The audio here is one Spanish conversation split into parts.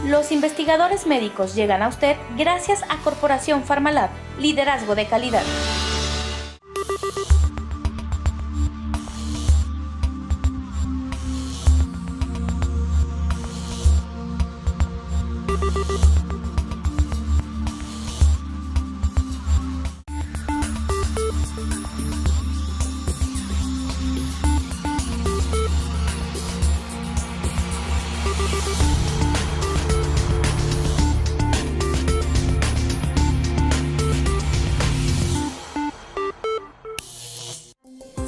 Los investigadores médicos llegan a usted gracias a Corporación Pharmalab, liderazgo de calidad.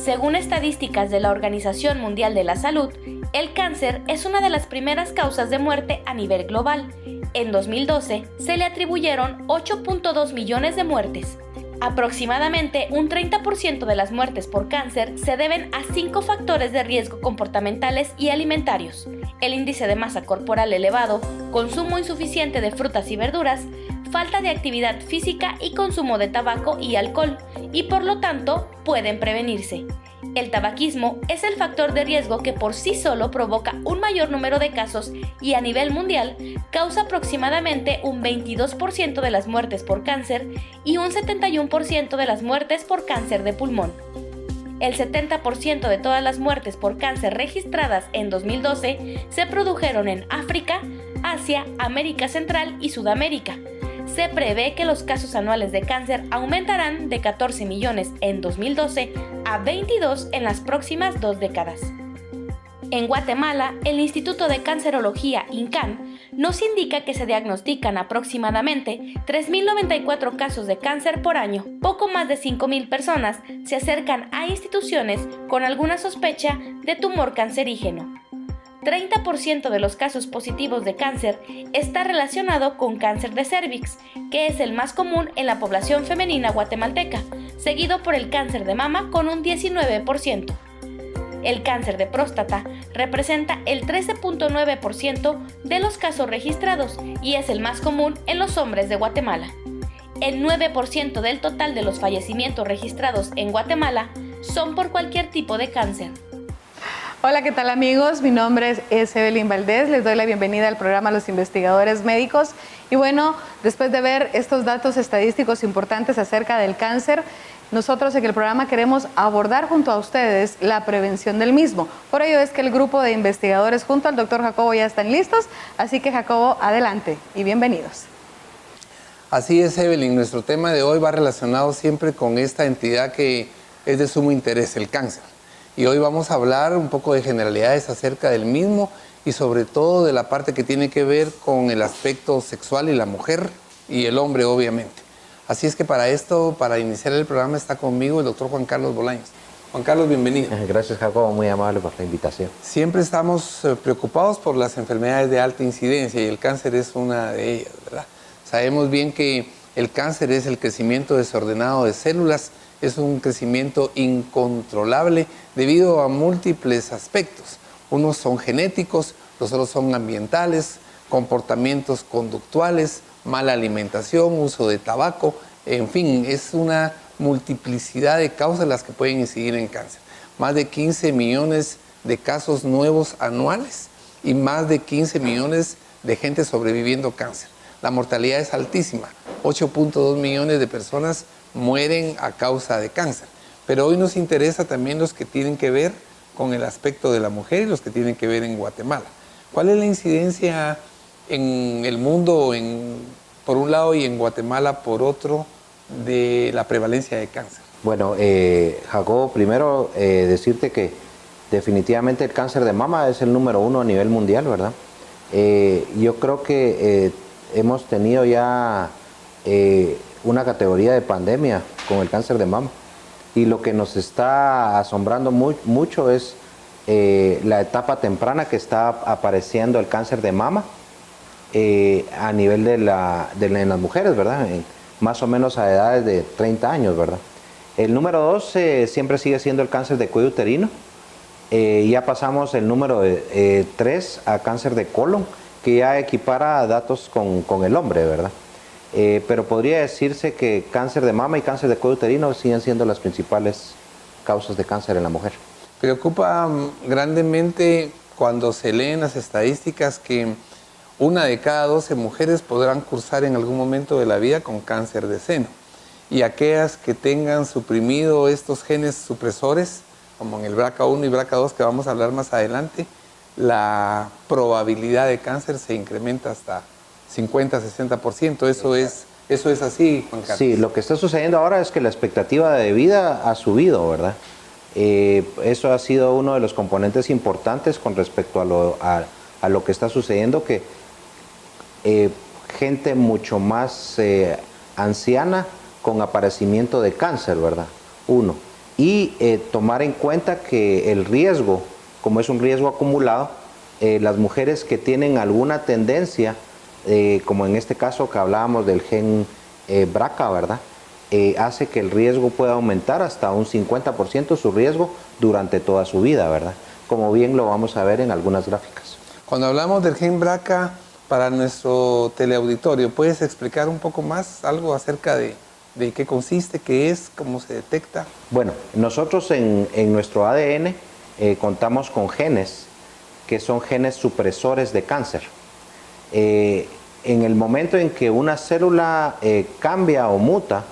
Según estadísticas de la Organización Mundial de la Salud, el cáncer es una de las primeras causas de muerte a nivel global. En 2012 se le atribuyeron 8.2 millones de muertes. Aproximadamente un 30% de las muertes por cáncer se deben a 5 factores de riesgo comportamentales y alimentarios: el índice de masa corporal elevado, consumo insuficiente de frutas y verduras, falta de actividad física y consumo de tabaco y alcohol, y por lo tanto pueden prevenirse. El tabaquismo es el factor de riesgo que por sí solo provoca un mayor número de casos y a nivel mundial causa aproximadamente un 22% de las muertes por cáncer y un 71% de las muertes por cáncer de pulmón. El 70% de todas las muertes por cáncer registradas en 2012 se produjeron en África, Asia, América Central y Sudamérica. Se prevé que los casos anuales de cáncer aumentarán de 14 millones en 2012 a 22 en las próximas 2 décadas. En Guatemala, el Instituto de Cancerología, INCAN, nos indica que se diagnostican aproximadamente 3.094 casos de cáncer por año. Poco más de 5.000 personas se acercan a instituciones con alguna sospecha de tumor cancerígeno. 30% de los casos positivos de cáncer está relacionado con cáncer de cérvix, que es el más común en la población femenina guatemalteca, seguido por el cáncer de mama con un 19%. El cáncer de próstata representa el 13.9% de los casos registrados y es el más común en los hombres de Guatemala. El 9% del total de los fallecimientos registrados en Guatemala son por cualquier tipo de cáncer. Hola, ¿qué tal amigos? Mi nombre es Evelyn Valdés, les doy la bienvenida al programa Los Investigadores Médicos. Y bueno, después de ver estos datos estadísticos importantes acerca del cáncer, nosotros en el programa queremos abordar junto a ustedes la prevención del mismo. Por ello es que el grupo de investigadores junto al doctor Jacobo ya están listos, así que Jacobo, adelante y bienvenidos. Así es, Evelyn, nuestro tema de hoy va relacionado siempre con esta entidad que es de sumo interés, el cáncer. Y hoy vamos a hablar un poco de generalidades acerca del mismo y sobre todo de la parte que tiene que ver con el aspecto sexual y la mujer y el hombre, obviamente. Así es que para esto, para iniciar el programa, está conmigo el doctor Juan Carlos Bolaños. Juan Carlos, bienvenido. Gracias, Jacobo, muy amable por la invitación. Siempre estamos preocupados por las enfermedades de alta incidencia y el cáncer es una de ellas, ¿verdad? Sabemos bien que el cáncer es el crecimiento desordenado de células, es un crecimiento incontrolable debido a múltiples aspectos. Unos son genéticos, los otros son ambientales, comportamientos conductuales, mala alimentación, uso de tabaco, en fin, es una multiplicidad de causas las que pueden incidir en cáncer. Más de 15 millones de casos nuevos anuales y más de 15 millones de gente sobreviviendo cáncer. La mortalidad es altísima, 8.2 millones de personas mueren a causa de cáncer. Pero hoy nos interesa también los que tienen que ver con el aspecto de la mujer y los que tienen que ver en Guatemala. ¿Cuál es la incidencia en el mundo por un lado y en Guatemala por otro de la prevalencia de cáncer? Bueno, Jacobo, primero decirte que definitivamente el cáncer de mama es el número 1 a nivel mundial, ¿verdad? Yo creo que hemos tenido ya una categoría de pandemia con el cáncer de mama y lo que nos está asombrando mucho es la etapa temprana que está apareciendo el cáncer de mama a nivel de en las mujeres, ¿verdad? Más o menos a edades de 30 años, ¿verdad? El número 2 siempre sigue siendo el cáncer de cuello uterino. Ya pasamos el número 3 a cáncer de colon, que ya equipara datos con el hombre, ¿verdad? Pero podría decirse que cáncer de mama y cáncer de cuello uterino siguen siendo las principales causas de cáncer en la mujer. Preocupa grandemente cuando se leen las estadísticas que 1 de cada 12 mujeres podrán cursar en algún momento de la vida con cáncer de seno. Y aquellas que tengan suprimido estos genes supresores, como en el BRCA1 y BRCA2 que vamos a hablar más adelante, la probabilidad de cáncer se incrementa hasta 50-60%. Eso es así, Juan Carlos. Sí, lo que está sucediendo ahora es que la expectativa de vida ha subido, ¿verdad? Eso ha sido uno de los componentes importantes con respecto a lo que está sucediendo, que gente mucho más anciana con aparecimiento de cáncer, ¿verdad? Uno. Y tomar en cuenta que el riesgo, como es un riesgo acumulado, las mujeres que tienen alguna tendencia, como en este caso que hablábamos del gen BRCA, ¿verdad? Hace que el riesgo pueda aumentar hasta un 50% su riesgo durante toda su vida, ¿verdad? Como bien lo vamos a ver en algunas gráficas. Cuando hablamos del gen BRCA, para nuestro teleauditorio, ¿puedes explicar un poco más algo acerca de qué consiste, qué es, cómo se detecta? Bueno, nosotros en nuestro ADN contamos con genes que son genes supresores de cáncer. En el momento en que una célula cambia o muta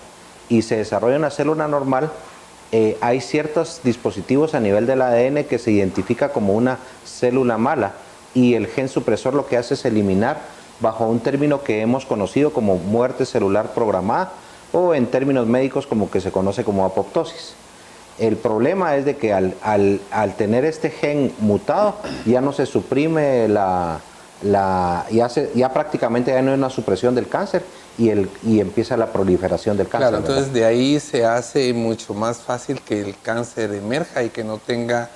y se desarrolla una célula normal, hay ciertos dispositivos a nivel del ADN que se identifica como una célula mala, y el gen supresor lo que hace es eliminar, bajo un término que hemos conocido como muerte celular programada, o en términos médicos como que se conoce como apoptosis. El problema es de que al tener este gen mutado ya no se suprime ya prácticamente ya no hay una supresión del cáncer y empieza la proliferación del cáncer. Claro, entonces ¿verdad? De ahí se hace mucho más fácil que el cáncer emerja y que no tenga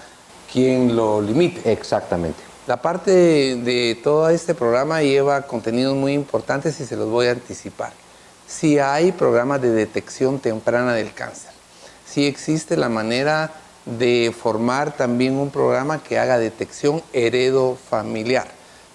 quien lo limite. Exactamente. La parte de todo este programa lleva contenidos muy importantes y se los voy a anticipar. Sí hay programas de detección temprana del cáncer. Sí existe la manera de formar también un programa que haga detección heredofamiliar.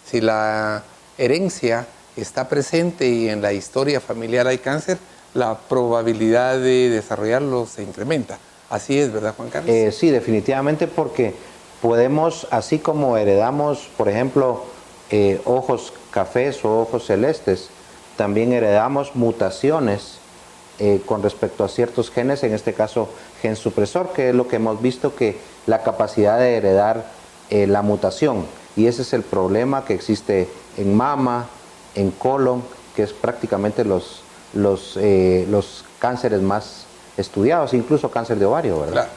Si la herencia está presente y en la historia familiar hay cáncer, la probabilidad de desarrollarlo se incrementa. Así es, ¿verdad, Juan Carlos? Sí, definitivamente, porque podemos, así como heredamos, por ejemplo, ojos cafés o ojos celestes, también heredamos mutaciones con respecto a ciertos genes, en este caso gen supresor, que es lo que hemos visto, que la capacidad de heredar la mutación. Y ese es el problema que existe en mama, en colon, que es prácticamente los cánceres más estudiados, incluso cáncer de ovario, ¿verdad? Claro.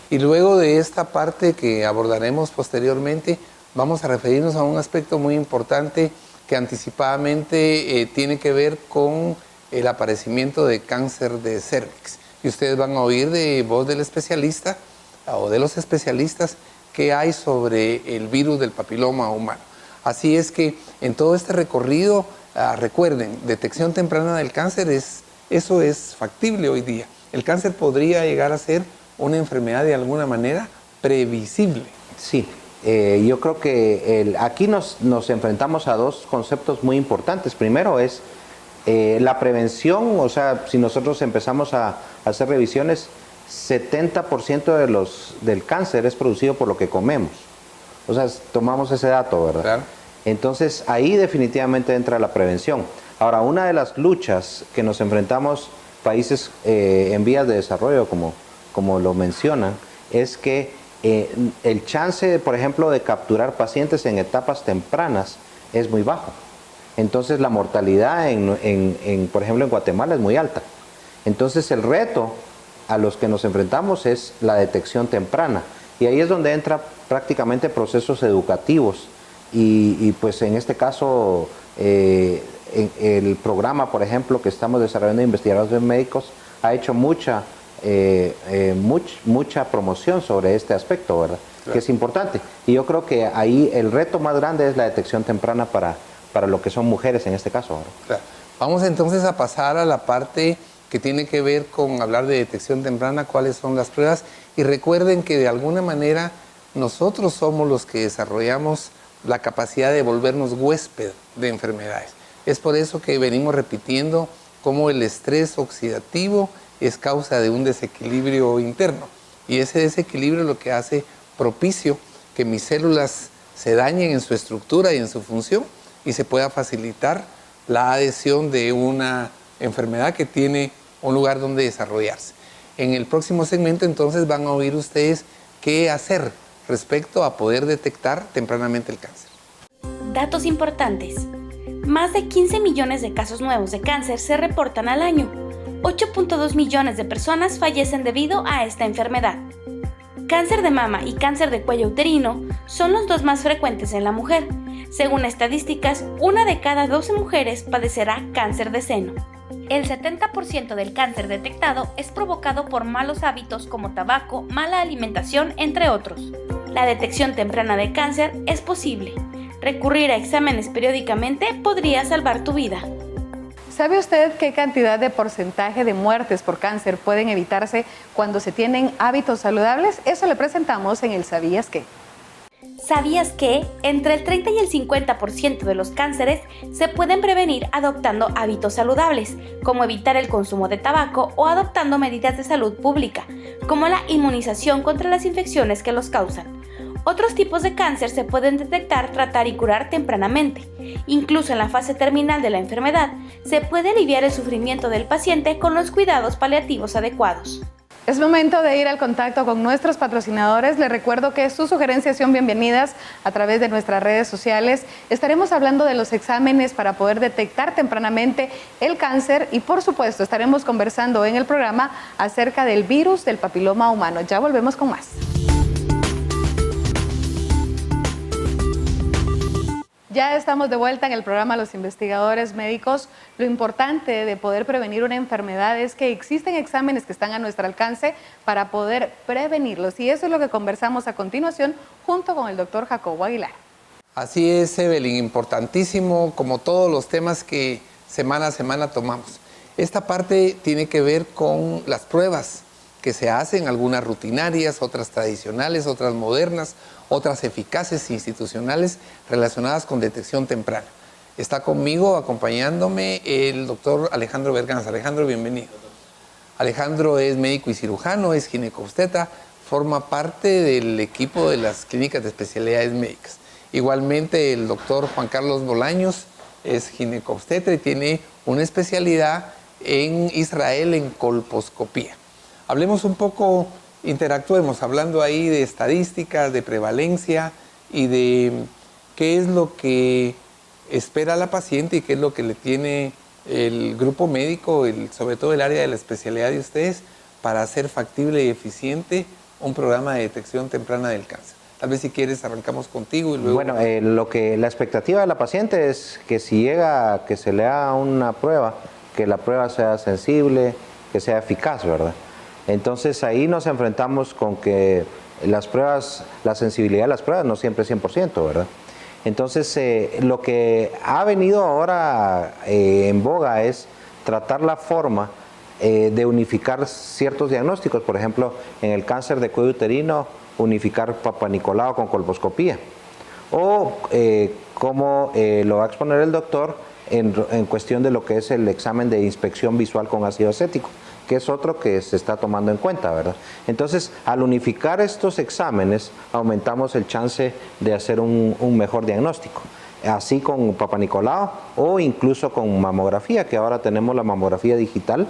Y luego de esta parte que abordaremos posteriormente, vamos a referirnos a un aspecto muy importante que anticipadamente tiene que ver con el aparecimiento de cáncer de cérvix. Y ustedes van a oír de voz del especialista o de los especialistas qué hay sobre el virus del papiloma humano. Así es que en todo este recorrido, recuerden, detección temprana del cáncer, eso es factible hoy día. El cáncer podría llegar a ser una enfermedad de alguna manera previsible. Sí. Yo creo que aquí nos enfrentamos a dos conceptos muy importantes. Primero es la prevención, o sea, si nosotros empezamos a hacer revisiones, 70% del cáncer es producido por lo que comemos. O sea, tomamos ese dato, ¿verdad? Claro. Entonces, ahí definitivamente entra la prevención. Ahora, una de las luchas que nos enfrentamos países en vías de desarrollo, como lo mencionan, es que el chance, por ejemplo, de capturar pacientes en etapas tempranas es muy bajo. Entonces la mortalidad, por ejemplo, en Guatemala es muy alta. Entonces el reto a los que nos enfrentamos es la detección temprana. Y ahí es donde entra prácticamente procesos educativos. Y pues en este caso, el programa, por ejemplo, que estamos desarrollando investigadores médicos, ha hecho mucha promoción sobre este aspecto, ¿verdad? Claro. Que es importante. Y yo creo que ahí el reto más grande es la detección temprana para lo que son mujeres en este caso, ¿verdad? Claro. Vamos entonces a pasar a la parte que tiene que ver con hablar de detección temprana, cuáles son las pruebas. Y recuerden que de alguna manera nosotros somos los que desarrollamos la capacidad de volvernos huésped de enfermedades. Es por eso que venimos repitiendo cómo el estrés oxidativo es causa de un desequilibrio interno. Y ese desequilibrio lo que hace propicio que mis células se dañen en su estructura y en su función y se pueda facilitar la adhesión de una enfermedad que tiene un lugar donde desarrollarse. En el próximo segmento entonces van a oír ustedes qué hacer respecto a poder detectar tempranamente el cáncer. Datos importantes. Más de 15 millones de casos nuevos de cáncer se reportan al año. 8.2 millones de personas fallecen debido a esta enfermedad. Cáncer de mama y cáncer de cuello uterino son los dos más frecuentes en la mujer. Según estadísticas, 1 de cada 12 mujeres padecerá cáncer de seno. El 70% del cáncer detectado es provocado por malos hábitos como tabaco, mala alimentación, entre otros. La detección temprana de cáncer es posible. Recurrir a exámenes periódicamente podría salvar tu vida. ¿Sabe usted qué cantidad de porcentaje de muertes por cáncer pueden evitarse cuando se tienen hábitos saludables? Eso le presentamos en el ¿Sabías qué? ¿Sabías que entre el 30 y el 50% de los cánceres se pueden prevenir adoptando hábitos saludables, como evitar el consumo de tabaco o adoptando medidas de salud pública, como la inmunización contra las infecciones que los causan? Otros tipos de cáncer se pueden detectar, tratar y curar tempranamente. Incluso en la fase terminal de la enfermedad, se puede aliviar el sufrimiento del paciente con los cuidados paliativos adecuados. Es momento de ir al contacto con nuestros patrocinadores. Les recuerdo que sus sugerencias son bienvenidas a través de nuestras redes sociales. Estaremos hablando de los exámenes para poder detectar tempranamente el cáncer y, por supuesto, estaremos conversando en el programa acerca del virus del papiloma humano. Ya volvemos con más. Ya estamos de vuelta en el programa Los Investigadores Médicos. Lo importante de poder prevenir una enfermedad es que existen exámenes que están a nuestro alcance para poder prevenirlos. Y eso es lo que conversamos a continuación junto con el doctor Jacobo Aguilar. Así es, Evelyn, importantísimo como todos los temas que semana a semana tomamos. Esta parte tiene que ver con las pruebas que se hacen, algunas rutinarias, otras tradicionales, otras modernas, otras eficaces institucionales relacionadas con detección temprana. Está conmigo, acompañándome, el doctor Alejandro Berganza. Alejandro, bienvenido. Alejandro es médico y cirujano, es ginecobstetra, forma parte del equipo de las clínicas de especialidades médicas. Igualmente, el doctor Juan Carlos Bolaños es ginecobstetra y tiene una especialidad en Israel en colposcopía. Hablemos un poco, interactuemos, hablando ahí de estadísticas, de prevalencia y de qué es lo que espera la paciente y qué es lo que le tiene el grupo médico, sobre todo el área de la especialidad de ustedes, para hacer factible y eficiente un programa de detección temprana del cáncer. Tal vez si quieres arrancamos contigo y luego... Bueno, la expectativa de la paciente es que si llega a que se le haga una prueba, que la prueba sea sensible, que sea eficaz, ¿verdad? Entonces ahí nos enfrentamos con que las pruebas, la sensibilidad de las pruebas no siempre es 100%, ¿verdad? Entonces lo que ha venido ahora en boga es tratar la forma de unificar ciertos diagnósticos. Por ejemplo, en el cáncer de cuello uterino, unificar Papa Nicolau con colposcopía. O como lo va a exponer el doctor en cuestión de lo que es el examen de inspección visual con ácido acético, que es otro que se está tomando en cuenta, ¿verdad? Entonces, al unificar estos exámenes, aumentamos el chance de hacer un mejor diagnóstico. Así con Papa Nicolau o incluso con mamografía, que ahora tenemos la mamografía digital,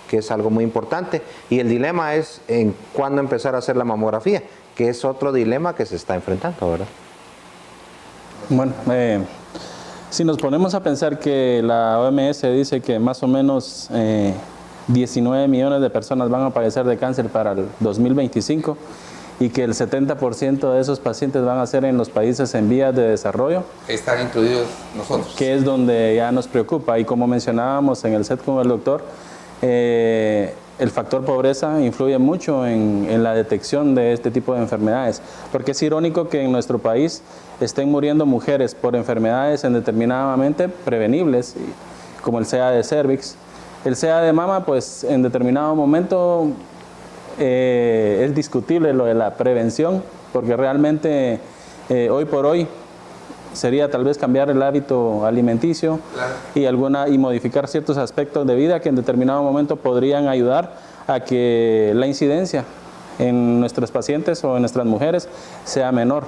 que es algo muy importante. Y el dilema es en cuándo empezar a hacer la mamografía, que es otro dilema que se está enfrentando, ¿verdad? Bueno, si nos ponemos a pensar que la OMS dice que más o menos 19 millones de personas van a padecer de cáncer para el 2025 y que el 70% de esos pacientes van a ser en los países en vías de desarrollo. Están incluidos nosotros. Que es donde ya nos preocupa. Y como mencionábamos en el set con el doctor, el factor pobreza influye mucho en la detección de este tipo de enfermedades. Porque es irónico que en nuestro país estén muriendo mujeres por enfermedades indeterminadamente prevenibles, como el CA de cervix. El CA de mama, pues en determinado momento es discutible lo de la prevención, porque realmente hoy por hoy sería tal vez cambiar el hábito alimenticio, claro, y modificar ciertos aspectos de vida que en determinado momento podrían ayudar a que la incidencia en nuestros pacientes o en nuestras mujeres sea menor.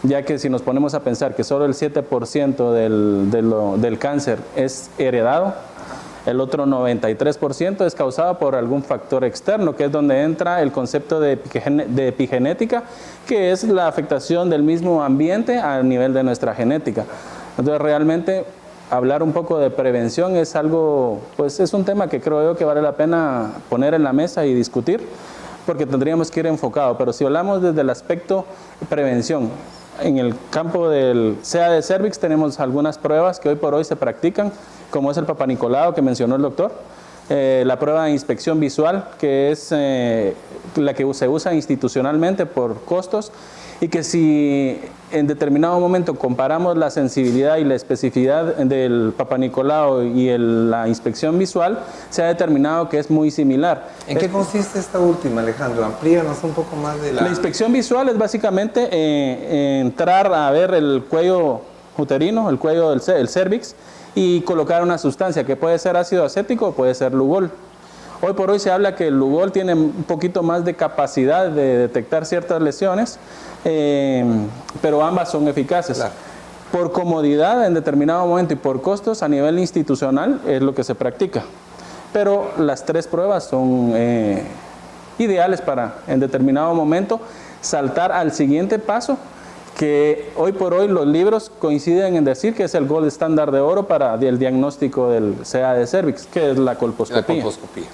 ya que si nos ponemos a pensar que solo el 7% del cáncer es heredado, el otro 93% es causado por algún factor externo, que es donde entra el concepto de epigenética, que es la afectación del mismo ambiente a nivel de nuestra genética. Entonces realmente hablar un poco de prevención es algo, pues es un tema que creo yo que vale la pena poner en la mesa y discutir, porque tendríamos que ir enfocado. Pero si hablamos desde el aspecto prevención, en el campo del CA de cervix tenemos algunas pruebas que hoy por hoy se practican, como es el Papa Nicolau que mencionó el doctor, la prueba de inspección visual, que es la que se usa institucionalmente por costos, y que si en determinado momento comparamos la sensibilidad y la especificidad del Papa Nicolau y la inspección visual, se ha determinado que es muy similar. ¿En qué consiste esta última, Alejandro? Amplíanos un poco más de la... La inspección visual es básicamente entrar a ver el cuello uterino, el cuello del cervix, y colocar una sustancia que puede ser ácido acético o puede ser Lugol. Hoy por hoy se habla que el Lugol tiene un poquito más de capacidad de detectar ciertas lesiones, pero ambas son eficaces. Claro. Por comodidad en determinado momento y por costos a nivel institucional es lo que se practica. Pero las tres pruebas son ideales para en determinado momento saltar al siguiente paso, que hoy por hoy los libros coinciden en decir que es el gold estándar de oro para el diagnóstico del CA de cervix, que es la colposcopía. La colposcopía.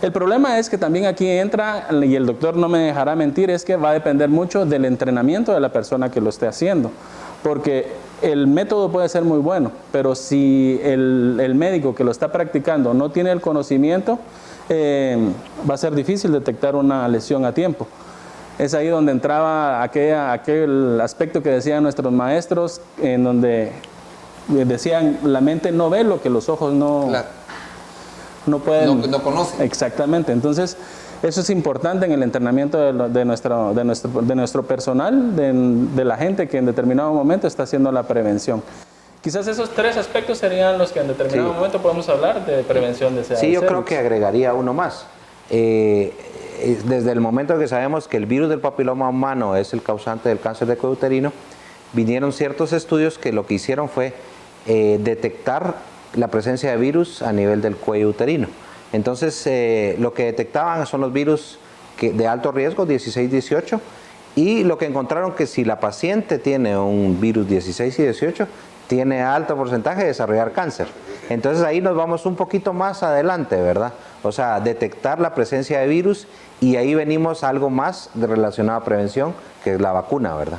El problema es que también aquí entra, y el doctor no me dejará mentir, es que va a depender mucho del entrenamiento de la persona que lo esté haciendo, porque el método puede ser muy bueno, pero si el médico que lo está practicando no tiene el conocimiento, va a ser difícil detectar una lesión a tiempo. Es ahí donde entraba aquel aspecto que decían nuestros maestros, en donde decían, la mente no ve lo que los ojos no, Claro. no pueden... No conocen. Exactamente. Entonces, eso es importante en el entrenamiento de nuestro personal, de la gente que en determinado momento está haciendo la prevención. Quizás esos tres aspectos serían los que en determinado momento podemos hablar de prevención de CA. Sí, yo creo que agregaría uno más. Desde el momento que sabemos que el virus del papiloma humano es el causante del cáncer de cuello uterino, vinieron ciertos estudios que lo que hicieron fue detectar la presencia de virus a nivel del cuello uterino. Entonces, lo que detectaban son los virus de alto riesgo, 16, 18, y lo que encontraron que si la paciente tiene un virus 16 y 18, tiene alto porcentaje de desarrollar cáncer. Entonces ahí nos vamos un poquito más adelante, ¿verdad? O sea, detectar la presencia de virus, y ahí venimos a algo más relacionado a prevención, que es la vacuna, ¿verdad?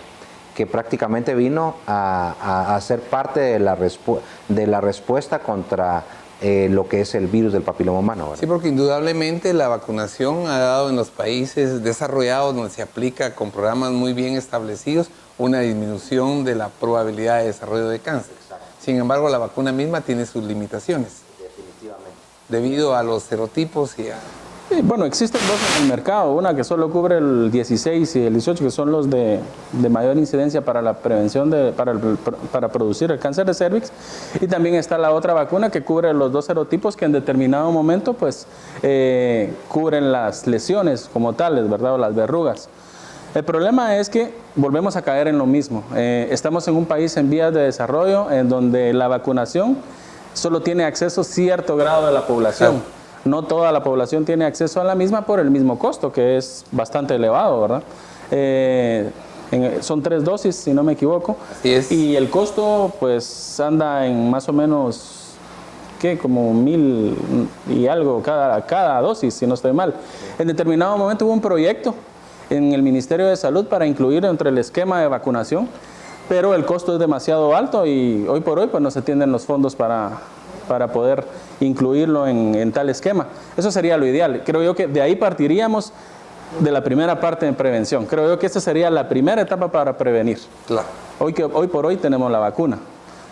Que prácticamente vino a ser parte de la respuesta contra lo que es el virus del papiloma humano, ¿verdad? Sí, porque indudablemente la vacunación ha dado en los países desarrollados, donde se aplica con programas muy bien establecidos, una disminución de la probabilidad de desarrollo de cáncer. Sin embargo, la vacuna misma tiene sus limitaciones. Definitivamente. Debido a los serotipos y a... Bueno, existen dos en el mercado, una que solo cubre el 16 y el 18, que son los de mayor incidencia para la prevención, para producir el cáncer de cervix, y también está la otra vacuna que cubre los dos serotipos que en determinado momento pues cubren las lesiones como tales, ¿verdad? O las verrugas. El problema es que volvemos a caer en lo mismo. Estamos en un país en vías de desarrollo en donde la vacunación solo tiene acceso cierto grado de la población. Claro. No toda la población tiene acceso a la misma por el mismo costo, que es bastante elevado, ¿verdad? Son 3 dosis, si no me equivoco. Así es. Y el costo, pues, anda en más o menos, ¿qué? Como 1,000 y algo cada dosis, si no estoy mal. En determinado momento hubo un proyecto en el Ministerio de Salud para incluir entre el esquema de vacunación, pero el costo es demasiado alto y hoy por hoy pues no se tienen los fondos para poder incluirlo en tal esquema. Eso sería lo ideal. Creo yo que de ahí partiríamos de la primera parte de prevención. Creo yo que esta sería la primera etapa para prevenir. Claro. Hoy por hoy tenemos la vacuna.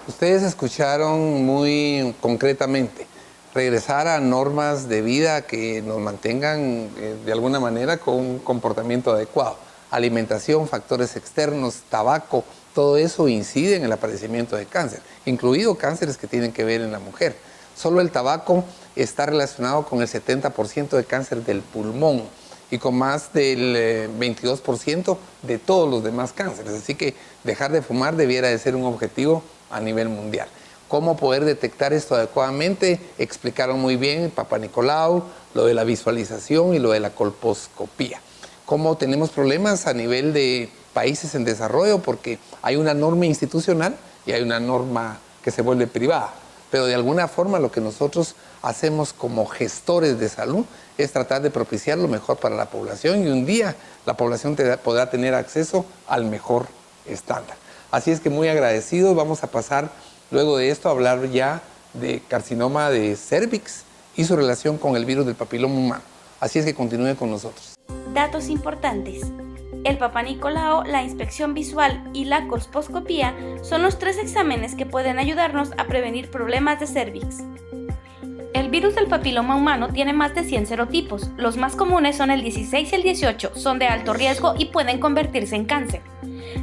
Ustedes escucharon muy concretamente, regresar a normas de vida que nos mantengan de alguna manera con un comportamiento adecuado. Alimentación, factores externos, tabaco, todo eso incide en el aparecimiento de cáncer, incluido cánceres que tienen que ver en la mujer. Solo el tabaco está relacionado con el 70% de cáncer del pulmón y con más del 22% de todos los demás cánceres. Así que dejar de fumar debiera de ser un objetivo a nivel mundial. ¿Cómo poder detectar esto adecuadamente? Explicaron muy bien Papa Nicolau, lo de la visualización y lo de la colposcopía. ¿Cómo tenemos problemas a nivel de países en desarrollo? Porque hay una norma institucional y hay una norma que se vuelve privada. Pero de alguna forma lo que nosotros hacemos como gestores de salud es tratar de propiciar lo mejor para la población, y un día la población podrá tener acceso al mejor estándar. Así es que muy agradecidos. Vamos a pasar luego de esto a hablar ya de carcinoma de cérvix y su relación con el virus del papiloma humano. Así es que continúen con nosotros. Datos importantes. El Papa Nicolau, la inspección visual y la colposcopía son los 3 exámenes que pueden ayudarnos a prevenir problemas de cérvix. El virus del papiloma humano tiene más de 100 serotipos. Los más comunes son el 16 y el 18, son de alto riesgo y pueden convertirse en cáncer.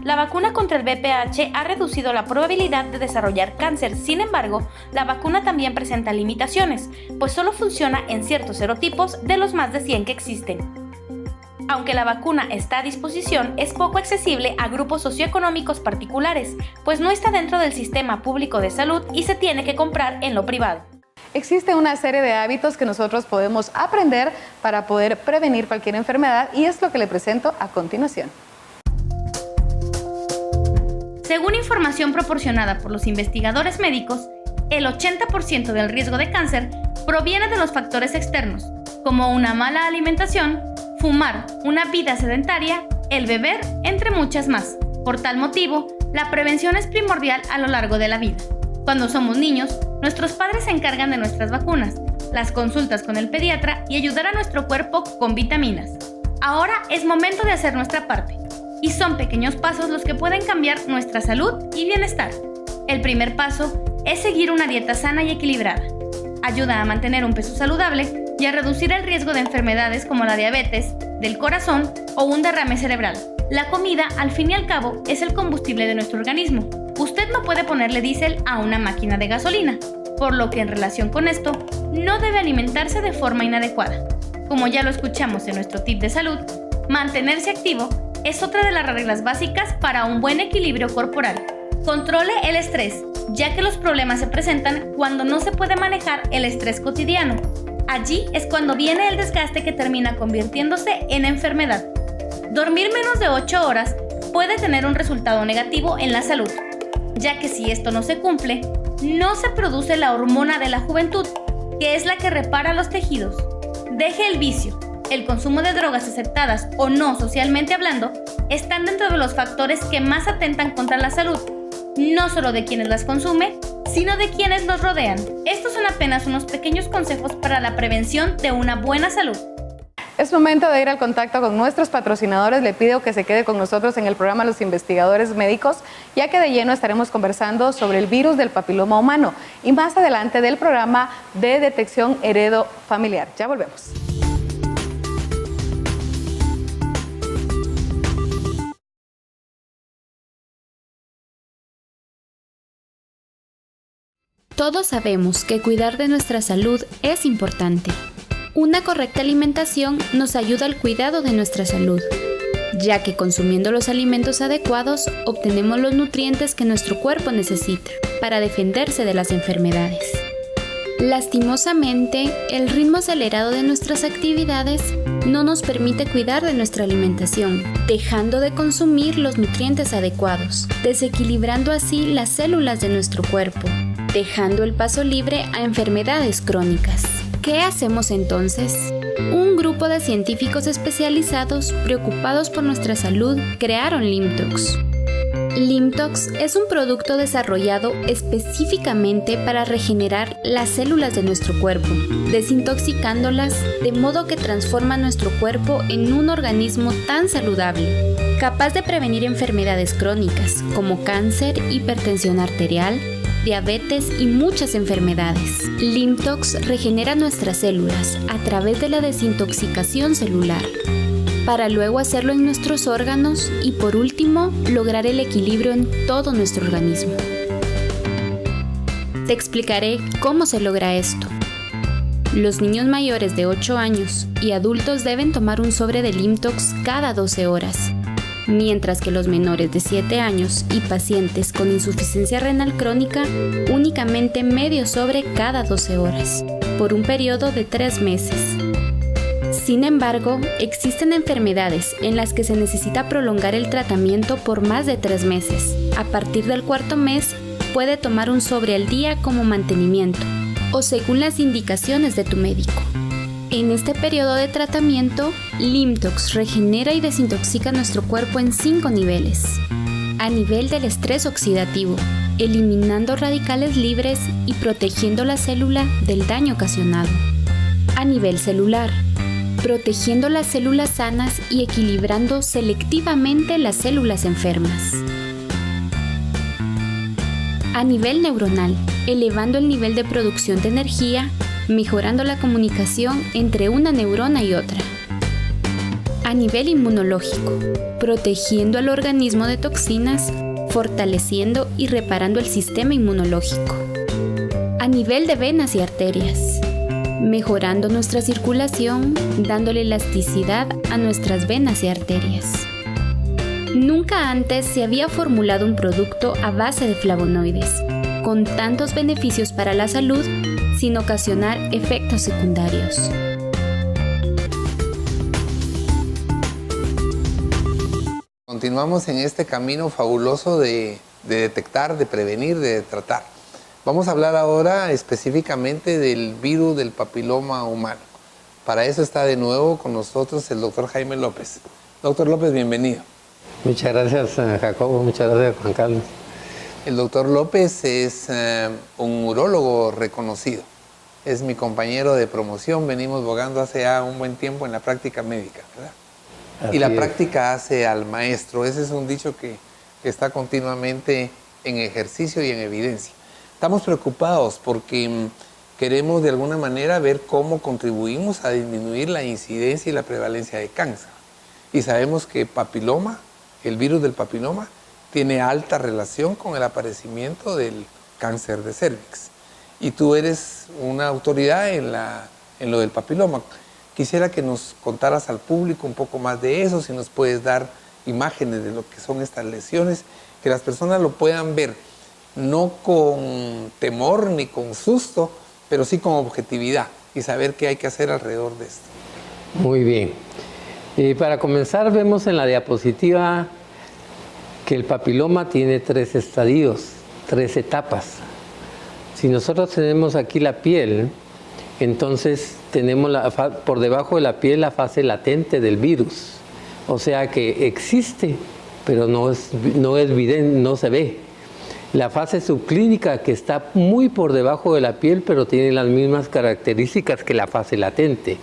La vacuna contra el VPH ha reducido la probabilidad de desarrollar cáncer. Sin embargo, la vacuna también presenta limitaciones, pues solo funciona en ciertos serotipos de los más de 100 que existen. Aunque la vacuna está a disposición, es poco accesible a grupos socioeconómicos particulares, pues no está dentro del sistema público de salud y se tiene que comprar en lo privado. Existe una serie de hábitos que nosotros podemos aprender para poder prevenir cualquier enfermedad, y es lo que le presento a continuación. Según información proporcionada por los investigadores médicos, el 80% del riesgo de cáncer proviene de los factores externos, como una mala alimentación, fumar, una vida sedentaria, el beber, entre muchas más. Por tal motivo, la prevención es primordial a lo largo de la vida. Cuando somos niños, nuestros padres se encargan de nuestras vacunas, las consultas con el pediatra y ayudar a nuestro cuerpo con vitaminas. Ahora es momento de hacer nuestra parte. Y son pequeños pasos los que pueden cambiar nuestra salud y bienestar. El primer paso es seguir una dieta sana y equilibrada. Ayuda a mantener un peso saludable y a reducir el riesgo de enfermedades como la diabetes, del corazón o un derrame cerebral. La comida, al fin y al cabo, es el combustible de nuestro organismo. Usted no puede ponerle diésel a una máquina de gasolina, por lo que en relación con esto, no debe alimentarse de forma inadecuada. Como ya lo escuchamos en nuestro tip de salud, mantenerse activo es otra de las reglas básicas para un buen equilibrio corporal. Controle el estrés, ya que los problemas se presentan cuando no se puede manejar el estrés cotidiano. Allí es cuando viene el desgaste que termina convirtiéndose en enfermedad. Dormir menos de 8 horas puede tener un resultado negativo en la salud, ya que si esto no se cumple, no se produce la hormona de la juventud, que es la que repara los tejidos. Deje el vicio. El consumo de drogas aceptadas o no socialmente hablando están dentro de los factores que más atentan contra la salud, no solo de quienes las consumen, sino de quienes los rodean. Estos son apenas unos pequeños consejos para la prevención de una buena salud. Es momento de ir al contacto con nuestros patrocinadores. Le pido que se quede con nosotros en el programa Los Investigadores Médicos, ya que de lleno estaremos conversando sobre el virus del papiloma humano y más adelante del programa de detección heredofamiliar. Ya volvemos. Todos sabemos que cuidar de nuestra salud es importante. Una correcta alimentación nos ayuda al cuidado de nuestra salud, ya que consumiendo los alimentos adecuados obtenemos los nutrientes que nuestro cuerpo necesita para defenderse de las enfermedades. Lastimosamente, el ritmo acelerado de nuestras actividades no nos permite cuidar de nuestra alimentación, dejando de consumir los nutrientes adecuados, desequilibrando así las células de nuestro cuerpo, dejando el paso libre a enfermedades crónicas. ¿Qué hacemos entonces? Un grupo de científicos especializados preocupados por nuestra salud crearon Limtox. Limtox es un producto desarrollado específicamente para regenerar las células de nuestro cuerpo, desintoxicándolas de modo que transforma nuestro cuerpo en un organismo tan saludable, capaz de prevenir enfermedades crónicas como cáncer, hipertensión arterial, diabetes y muchas enfermedades. Limtox regenera nuestras células a través de la desintoxicación celular, para luego hacerlo en nuestros órganos y por último, lograr el equilibrio en todo nuestro organismo. Te explicaré cómo se logra esto. Los niños mayores de 8 años y adultos deben tomar un sobre de Limtox cada 12 horas, mientras que los menores de 7 años y pacientes con insuficiencia renal crónica únicamente medio sobre cada 12 horas, por un periodo de 3 meses. Sin embargo, existen enfermedades en las que se necesita prolongar el tratamiento por más de 3 meses. A partir del 4º mes, puede tomar un sobre al día como mantenimiento, o según las indicaciones de tu médico. En este periodo de tratamiento, Limtox regenera y desintoxica nuestro cuerpo en 5 niveles. A nivel del estrés oxidativo, eliminando radicales libres y protegiendo la célula del daño ocasionado. A nivel celular, protegiendo las células sanas y equilibrando selectivamente las células enfermas. A nivel neuronal, elevando el nivel de producción de energía, mejorando la comunicación entre una neurona y otra. A nivel inmunológico, protegiendo al organismo de toxinas, fortaleciendo y reparando el sistema inmunológico. A nivel de venas y arterias, mejorando nuestra circulación, dándole elasticidad a nuestras venas y arterias. Nunca antes se había formulado un producto a base de flavonoides, con tantos beneficios para la salud, sin ocasionar efectos secundarios. Continuamos en este camino fabuloso de detectar, de prevenir, de tratar. Vamos a hablar ahora específicamente del virus del papiloma humano. Para eso está de nuevo con nosotros el doctor Jaime López. Doctor López, bienvenido. Muchas gracias, Jacobo. Muchas gracias, Juan Carlos. El doctor López es un urólogo reconocido. Es mi compañero de promoción. Venimos bogando hace ya un buen tiempo en la práctica médica, ¿verdad? Así y la es. práctica hace al maestro. Ese es un dicho que está continuamente en ejercicio y en evidencia. Estamos preocupados porque queremos de alguna manera ver cómo contribuimos a disminuir la incidencia y la prevalencia de cáncer. Y sabemos que papiloma, el virus del papiloma, tiene alta relación con el aparecimiento del cáncer de cérvix. Y tú eres una autoridad en lo del papiloma. Quisiera que nos contaras al público un poco más de eso, si nos puedes dar imágenes de lo que son estas lesiones, que las personas lo puedan ver, no con temor ni con susto, pero sí con objetividad y saber qué hay que hacer alrededor de esto. Muy bien. Para comenzar, vemos en la diapositiva que el papiloma tiene 3 estadios, 3 etapas. Si nosotros tenemos aquí la piel, entonces tenemos por debajo de la piel la fase latente del virus. O sea que existe, pero no es evidente, no se ve. La fase subclínica, que está muy por debajo de la piel, pero tiene las mismas características que la fase latente.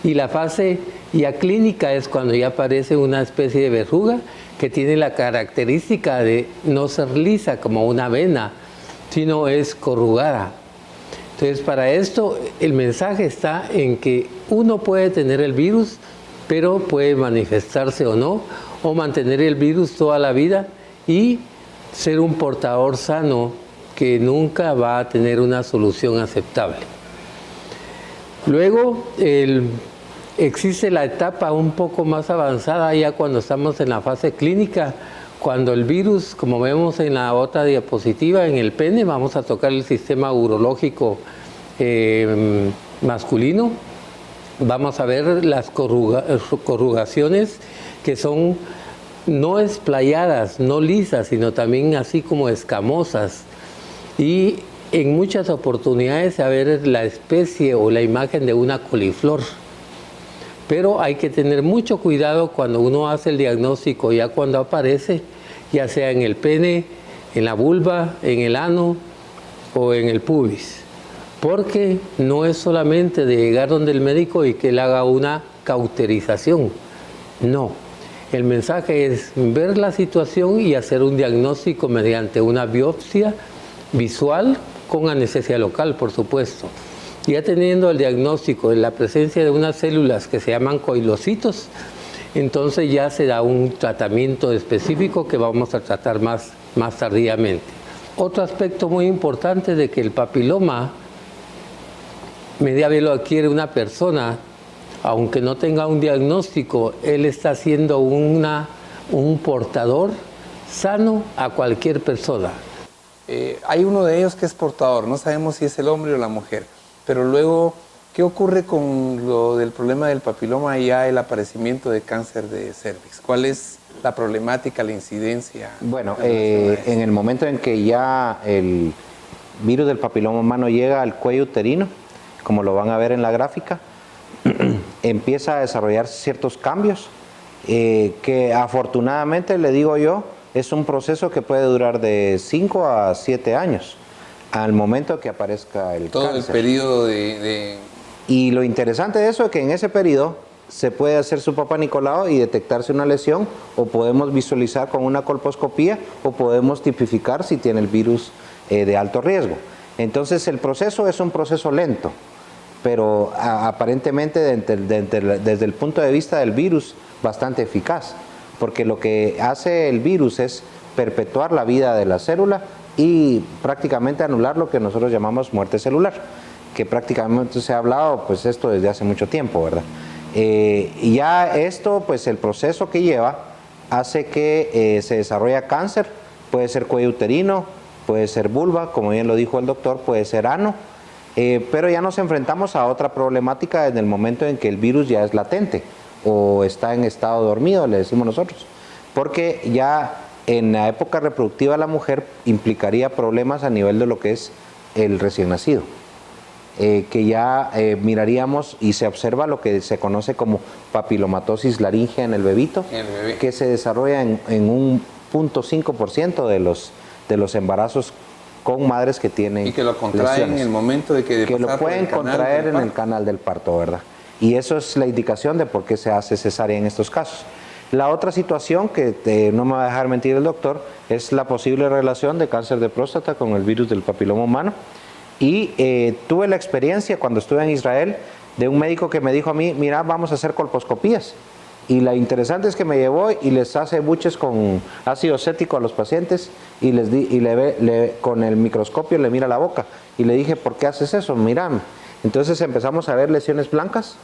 Y la fase ya clínica es cuando ya aparece una especie de verruga que tiene la característica de no ser lisa como una vena, sino es corrugada. Entonces, para esto el mensaje está en que uno puede tener el virus, pero puede manifestarse o no, o mantener el virus toda la vida y ser un portador sano que nunca va a tener una solución aceptable. Luego, existe la etapa un poco más avanzada ya cuando estamos en la fase clínica, cuando el virus, como vemos en la otra diapositiva, en el pene, vamos a tocar el sistema urológico masculino, vamos a ver las corrugaciones que son no esplayadas, no lisas, sino también así como escamosas. Y en muchas oportunidades se va a ver la especie o la imagen de una coliflor. Pero hay que tener mucho cuidado cuando uno hace el diagnóstico, ya cuando aparece, ya sea en el pene, en la vulva, en el ano o en el pubis. Porque no es solamente de llegar donde el médico y que él haga una cauterización. No. El mensaje es ver la situación y hacer un diagnóstico mediante una biopsia visual con anestesia local, por supuesto. Ya teniendo el diagnóstico de la presencia de unas células que se llaman coilocitos, entonces ya se da un tratamiento específico que vamos a tratar más tardíamente. Otro aspecto muy importante de que el papiloma media B lo adquiere una persona, aunque no tenga un diagnóstico, él está siendo un portador sano a cualquier persona. Hay uno de ellos que es portador, no sabemos si es el hombre o la mujer, pero luego, ¿qué ocurre con lo del problema del papiloma y ya el aparecimiento de cáncer de cervix? ¿Cuál es la problemática, la incidencia? Bueno, en el momento en que ya el virus del papiloma humano llega al cuello uterino, como lo van a ver en la gráfica, empieza a desarrollar ciertos cambios que afortunadamente, le digo yo, es un proceso que puede durar de 5 a 7 años al momento que aparezca el todo cáncer. El periodo Y lo interesante de eso es que en ese periodo se puede hacer su Papá Nicolau y detectarse una lesión, o podemos visualizar con una colposcopía, o podemos tipificar si tiene el virus de alto riesgo. Entonces el proceso es un proceso lento, pero aparentemente desde el punto de vista del virus bastante eficaz, porque lo que hace el virus es perpetuar la vida de la célula y prácticamente anular lo que nosotros llamamos muerte celular, que prácticamente se ha hablado pues esto desde hace mucho tiempo, ¿verdad? Y ya esto, pues el proceso que lleva hace que se desarrolla cáncer, puede ser cuello uterino, puede ser vulva, como bien lo dijo el doctor, puede ser ano, pero ya nos enfrentamos a otra problemática en el momento en que el virus ya es latente o está en estado dormido, le decimos nosotros, porque ya en la época reproductiva de la mujer implicaría problemas a nivel de lo que es el recién nacido, que ya miraríamos y se observa lo que se conoce como papilomatosis laríngea en el bebito, que se desarrolla en un 0.5% de los embarazos con madres que tienen y que lo contraen lesiones, en el momento de que lo pueden contraer en el canal del parto, ¿verdad? Y eso es la indicación de por qué se hace cesárea en estos casos. La otra situación que no me va a dejar mentir el doctor es la posible relación de cáncer de próstata con el virus del papiloma humano. Y tuve la experiencia cuando estuve en Israel de un médico que me dijo a mí, mira, vamos a hacer colposcopías. Y lo interesante es que me llevó y les hace buches con ácido acético a los pacientes y con el microscopio le mira la boca. Y le dije, ¿por qué haces eso? Mira. Entonces empezamos a ver lesiones blancas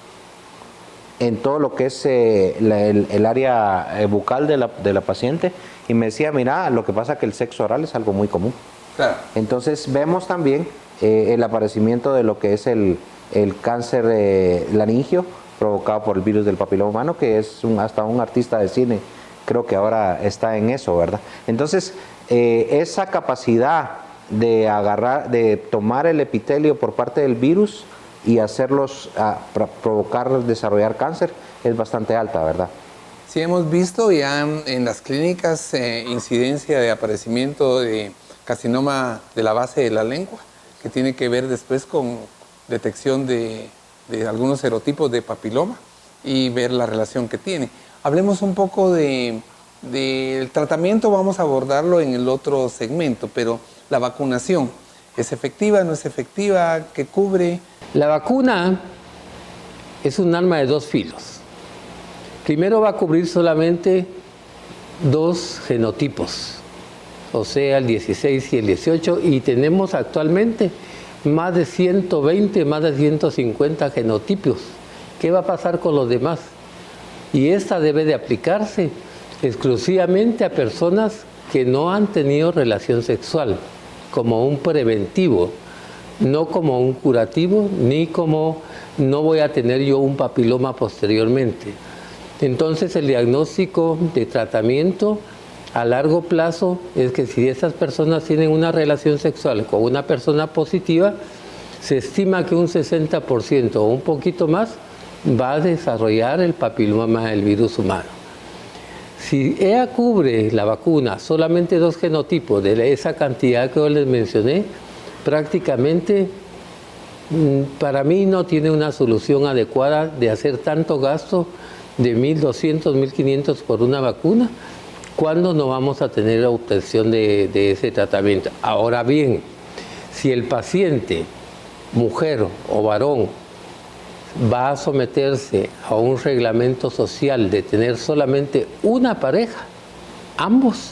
en todo lo que es el área bucal de la paciente. Y me decía, mira, lo que pasa es que el sexo oral es algo muy común. Claro. Entonces vemos también el aparecimiento de lo que es el cáncer laringio provocado por el virus del papiloma humano, que es hasta un artista de cine, creo que ahora está en eso, ¿verdad? Entonces, esa capacidad de tomar el epitelio por parte del virus y hacerlos desarrollar cáncer es bastante alta, ¿verdad? Sí, hemos visto ya en las clínicas incidencia de aparecimiento de carcinoma de la base de la lengua, que tiene que ver después con detección de algunos serotipos de papiloma y ver la relación que tiene. Hablemos un poco del tratamiento, vamos a abordarlo en el otro segmento, pero la vacunación, ¿es efectiva, no es efectiva? ¿Qué cubre? La vacuna es un arma de dos filos. Primero va a cubrir solamente 2 genotipos, o sea, el 16 y el 18, y tenemos actualmente más de 120, más de 150 genotipos. ¿Qué va a pasar con los demás? Y esta debe de aplicarse exclusivamente a personas que no han tenido relación sexual, como un preventivo, no como un curativo, ni como no voy a tener yo un papiloma posteriormente. Entonces el diagnóstico de tratamiento a largo plazo es que si esas personas tienen una relación sexual con una persona positiva, se estima que un 60% o un poquito más va a desarrollar el papiloma del virus humano. Si ella cubre la vacuna solamente 2 genotipos de esa cantidad que yo les mencioné, prácticamente para mí no tiene una solución adecuada de hacer tanto gasto de 1.200, 1.500 por una vacuna, cuando no vamos a tener la obtención de ese tratamiento. Ahora bien, si el paciente, mujer o varón, va a someterse a un reglamento social de tener solamente una pareja, ambos,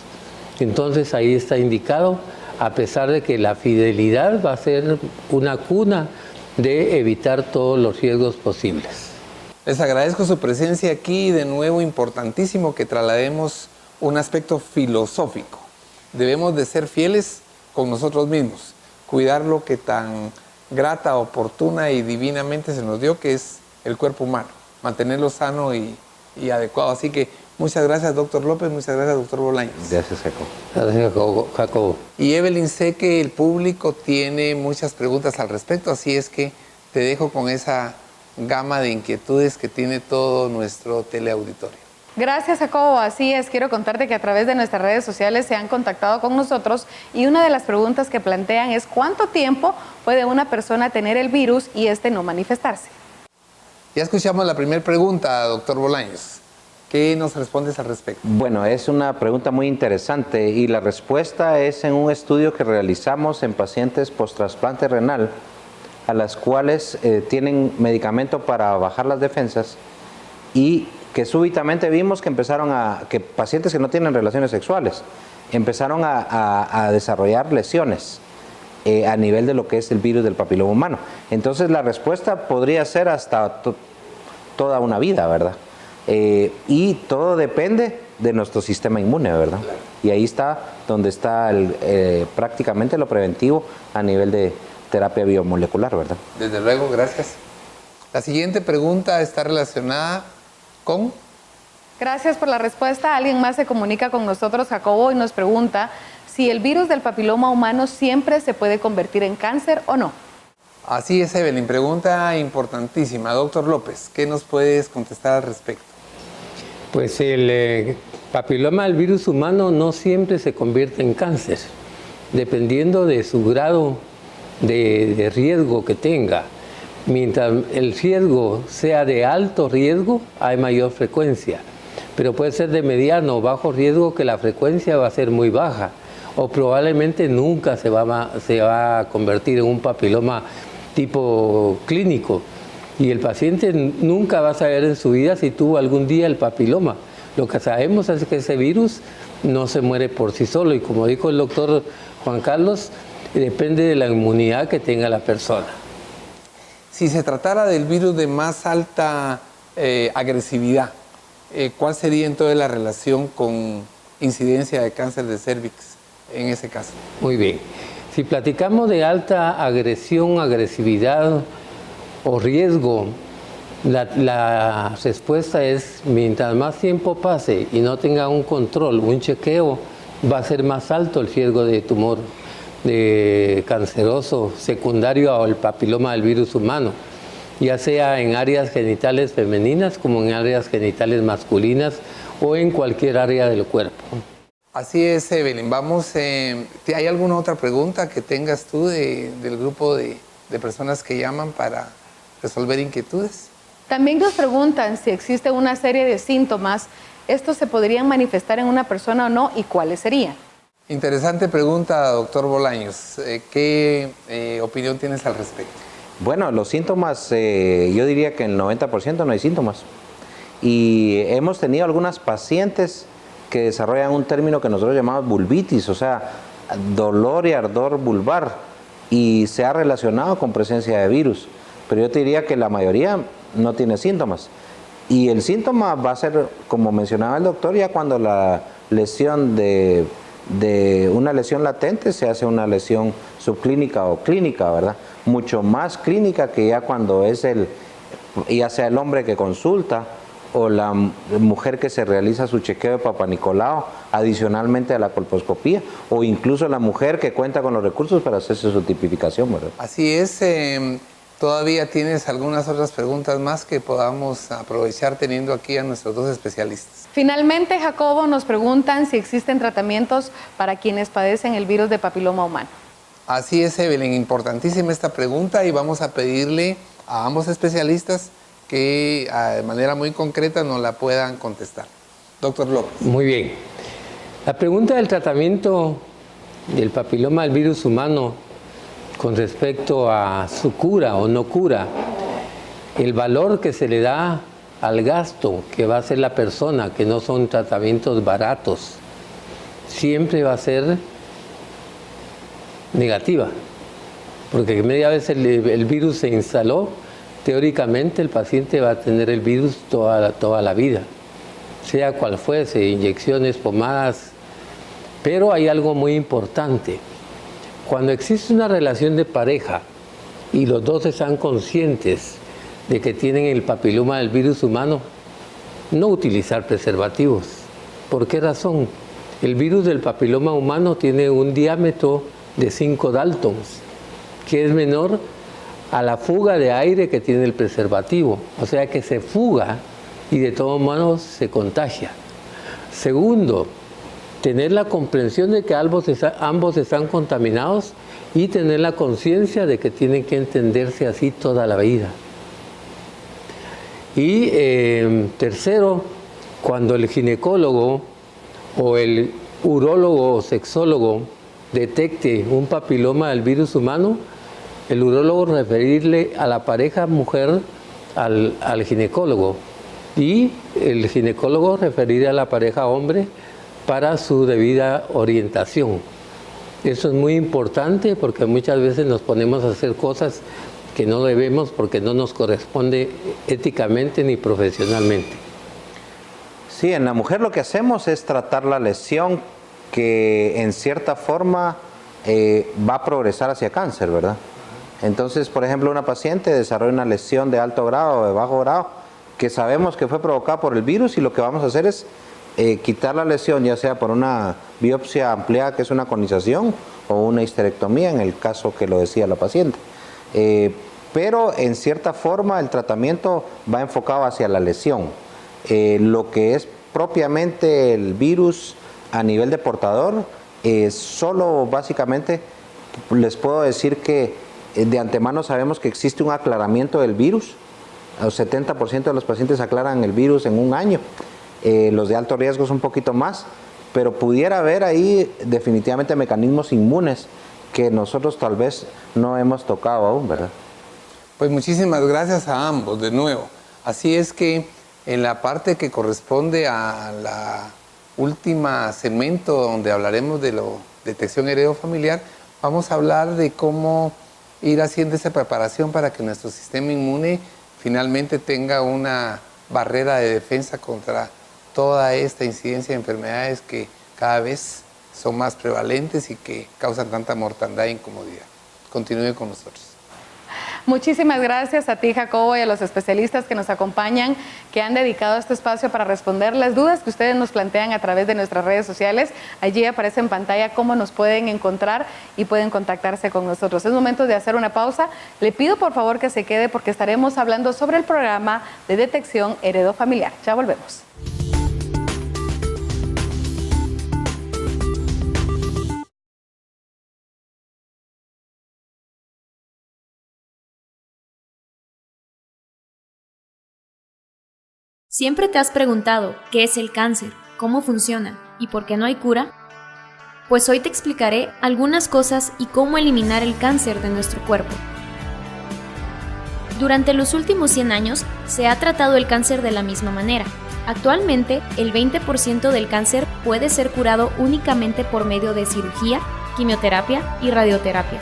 entonces ahí está indicado, a pesar de que la fidelidad va a ser una cuna de evitar todos los riesgos posibles. Les agradezco su presencia aquí, de nuevo importantísimo que traslademos un aspecto filosófico. Debemos de ser fieles con nosotros mismos, cuidar lo que tan grata, oportuna y divinamente se nos dio, que es el cuerpo humano, mantenerlo sano y adecuado. Así que muchas gracias, doctor López, muchas gracias, doctor Bolaños. Gracias, Jacobo. Gracias, Jacobo. Y Evelyn, sé que el público tiene muchas preguntas al respecto, así es que te dejo con esa gama de inquietudes que tiene todo nuestro teleauditorio. Gracias, Jacobo. Así es, quiero contarte que a través de nuestras redes sociales se han contactado con nosotros y una de las preguntas que plantean es ¿cuánto tiempo puede una persona tener el virus y no manifestarse? Ya escuchamos la primera pregunta, doctor Bolaños. ¿Qué nos respondes al respecto? Bueno, es una pregunta muy interesante y la respuesta es en un estudio que realizamos en pacientes post-trasplante renal, a las cuales tienen medicamento para bajar las defensas y que súbitamente vimos que que pacientes que no tienen relaciones sexuales empezaron a desarrollar lesiones a nivel de lo que es el virus del papiloma humano. Entonces la respuesta podría ser hasta toda una vida, ¿verdad? Y todo depende de nuestro sistema inmune, ¿verdad? Y ahí está donde está prácticamente lo preventivo a nivel de terapia biomolecular, ¿verdad? Desde luego, gracias. La siguiente pregunta está relacionada con... Gracias por la respuesta. Alguien más se comunica con nosotros, Jacobo, y nos pregunta si el virus del papiloma humano siempre se puede convertir en cáncer o no. Así es, Evelyn. Pregunta importantísima. Doctor López, ¿qué nos puedes contestar al respecto? Pues el papiloma del virus humano no siempre se convierte en cáncer, dependiendo de su grado de riesgo que tenga. Mientras el riesgo sea de alto riesgo, hay mayor frecuencia. Pero puede ser de mediano o bajo riesgo que la frecuencia va a ser muy baja. O probablemente nunca se va a convertir en un papiloma tipo clínico. Y el paciente nunca va a saber en su vida si tuvo algún día el papiloma. Lo que sabemos es que ese virus no se muere por sí solo. Y como dijo el doctor Juan Carlos, depende de la inmunidad que tenga la persona. Si se tratara del virus de más alta agresividad, ¿cuál sería entonces la relación con incidencia de cáncer de cervix en ese caso? Muy bien. Si platicamos de alta agresión, agresividad o riesgo, la respuesta es mientras más tiempo pase y no tenga un control, un chequeo, va a ser más alto el riesgo de tumor de canceroso secundario al papiloma del virus humano, ya sea en áreas genitales femeninas como en áreas genitales masculinas o en cualquier área del cuerpo. Así es, Evelyn. Vamos, ¿hay alguna otra pregunta que tengas tú del grupo de personas que llaman para resolver inquietudes? También nos preguntan si existe una serie de síntomas, ¿estos se podrían manifestar en una persona o no y cuáles serían? Interesante pregunta, doctor Bolaños. ¿Qué opinión tienes al respecto? Bueno, los síntomas, yo diría que en el 90% no hay síntomas. Y hemos tenido algunas pacientes que desarrollan un término que nosotros llamamos vulvitis, o sea, dolor y ardor vulvar, y se ha relacionado con presencia de virus. Pero yo te diría que la mayoría no tiene síntomas. Y el síntoma va a ser, como mencionaba el doctor, ya cuando la lesión de una lesión latente se hace una lesión subclínica o clínica, ¿verdad? Mucho más clínica que ya cuando es ya sea el hombre que consulta o la mujer que se realiza su chequeo de Papa Nicolau adicionalmente a la colposcopía, o incluso la mujer que cuenta con los recursos para hacerse su tipificación, ¿verdad? Así es. ¿Todavía tienes algunas otras preguntas más que podamos aprovechar teniendo aquí a nuestros dos especialistas? Finalmente, Jacobo, nos preguntan si existen tratamientos para quienes padecen el virus de papiloma humano. Así es, Evelyn, importantísima esta pregunta y vamos a pedirle a ambos especialistas que de manera muy concreta nos la puedan contestar. Doctor López. Muy bien. La pregunta del tratamiento del papiloma del virus humano con respecto a su cura o no cura, el valor que se le da al gasto que va a hacer la persona, que no son tratamientos baratos, siempre va a ser negativa. porque media vez el virus se instaló, teóricamente el paciente va a tener el virus toda la vida, sea cual fuese, inyecciones, pomadas. Pero hay algo muy importante. Cuando existe una relación de pareja y los dos están conscientes de que tienen el papiloma del virus humano, no utilizar preservativos. ¿Por qué razón? El virus del papiloma humano tiene un diámetro de 5 Daltons, que es menor a la fuga de aire que tiene el preservativo. O sea que se fuga y de todos modos se contagia. Segundo, tener la comprensión de que ambos están contaminados y tener la conciencia de que tienen que entenderse así toda la vida. Y tercero, cuando el ginecólogo o el urólogo o sexólogo detecte un papiloma del virus humano, el urólogo referirle a la pareja mujer al ginecólogo y el ginecólogo referirle a la pareja hombre para su debida orientación. Eso es muy importante porque muchas veces nos ponemos a hacer cosas que no debemos porque no nos corresponde éticamente ni profesionalmente. Sí, en la mujer lo que hacemos es tratar la lesión que en cierta forma va a progresar hacia cáncer, ¿verdad? Entonces, por ejemplo, una paciente desarrolla una lesión de alto grado o de bajo grado que sabemos que fue provocada por el virus y lo que vamos a hacer es quitar la lesión, ya sea por una biopsia ampliada, que es una conización, o una histerectomía, en el caso que lo decía la paciente. Pero en cierta forma el tratamiento va enfocado hacia la lesión. Lo que es propiamente el virus a nivel de portador, solo básicamente les puedo decir que de antemano sabemos que existe un aclaramiento del virus. El 70% de los pacientes aclaran el virus en un año. Los de alto riesgo es un poquito más, pero pudiera haber ahí definitivamente mecanismos inmunes que nosotros tal vez no hemos tocado aún, ¿verdad? Pues muchísimas gracias a ambos de nuevo. Así es que en la parte que corresponde a la última segmento donde hablaremos de la detección heredofamiliar, vamos a hablar de cómo ir haciendo esa preparación para que nuestro sistema inmune finalmente tenga una barrera de defensa contra toda esta incidencia de enfermedades que cada vez son más prevalentes y que causan tanta mortandad e incomodidad. Continúe con nosotros. Muchísimas gracias a ti, Jacobo, y a los especialistas que nos acompañan, que han dedicado este espacio para responder las dudas que ustedes nos plantean a través de nuestras redes sociales. Allí aparece en pantalla cómo nos pueden encontrar y pueden contactarse con nosotros. Es momento de hacer una pausa. Le pido por favor que se quede porque estaremos hablando sobre el programa de detección heredofamiliar. Ya volvemos. ¿Siempre te has preguntado qué es el cáncer, cómo funciona y por qué no hay cura? Pues hoy te explicaré algunas cosas y cómo eliminar el cáncer de nuestro cuerpo. Durante los últimos 100 años se ha tratado el cáncer de la misma manera. Actualmente, el 20% del cáncer puede ser curado únicamente por medio de cirugía, quimioterapia y radioterapia.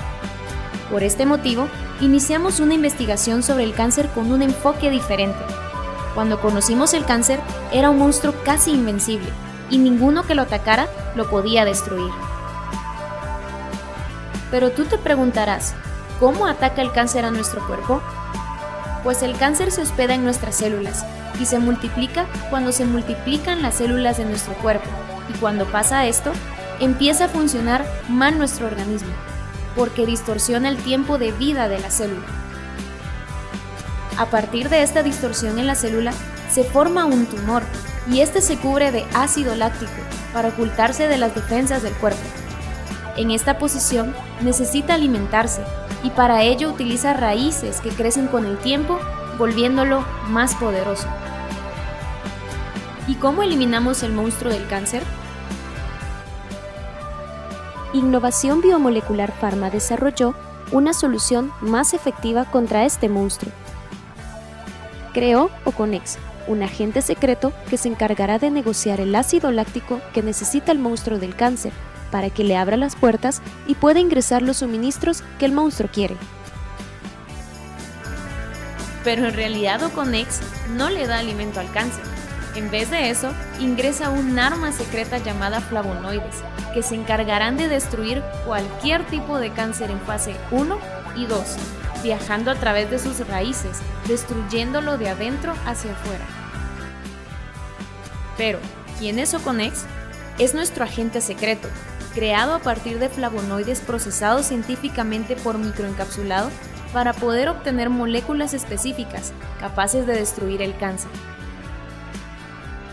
Por este motivo, iniciamos una investigación sobre el cáncer con un enfoque diferente. Cuando conocimos el cáncer, era un monstruo casi invencible, y ninguno que lo atacara lo podía destruir. Pero tú te preguntarás, ¿cómo ataca el cáncer a nuestro cuerpo? Pues el cáncer se hospeda en nuestras células, y se multiplica cuando se multiplican las células de nuestro cuerpo, y cuando pasa esto, empieza a funcionar mal nuestro organismo, porque distorsiona el tiempo de vida de la célula. A partir de esta distorsión en la célula, se forma un tumor y este se cubre de ácido láctico para ocultarse de las defensas del cuerpo. En esta posición necesita alimentarse y para ello utiliza raíces que crecen con el tiempo, volviéndolo más poderoso. ¿Y cómo eliminamos el monstruo del cáncer? Innovación Biomolecular Pharma desarrolló una solución más efectiva contra este monstruo. Creó Oconex, un agente secreto que se encargará de negociar el ácido láctico que necesita el monstruo del cáncer para que le abra las puertas y pueda ingresar los suministros que el monstruo quiere. Pero en realidad Oconex no le da alimento al cáncer. En vez de eso, ingresa un arma secreta llamada flavonoides, que se encargarán de destruir cualquier tipo de cáncer en fase 1 y 2, viajando a través de sus raíces, destruyéndolo de adentro hacia afuera. Pero, ¿quién es Oconex? Es nuestro agente secreto, creado a partir de flavonoides procesados científicamente por microencapsulado para poder obtener moléculas específicas capaces de destruir el cáncer.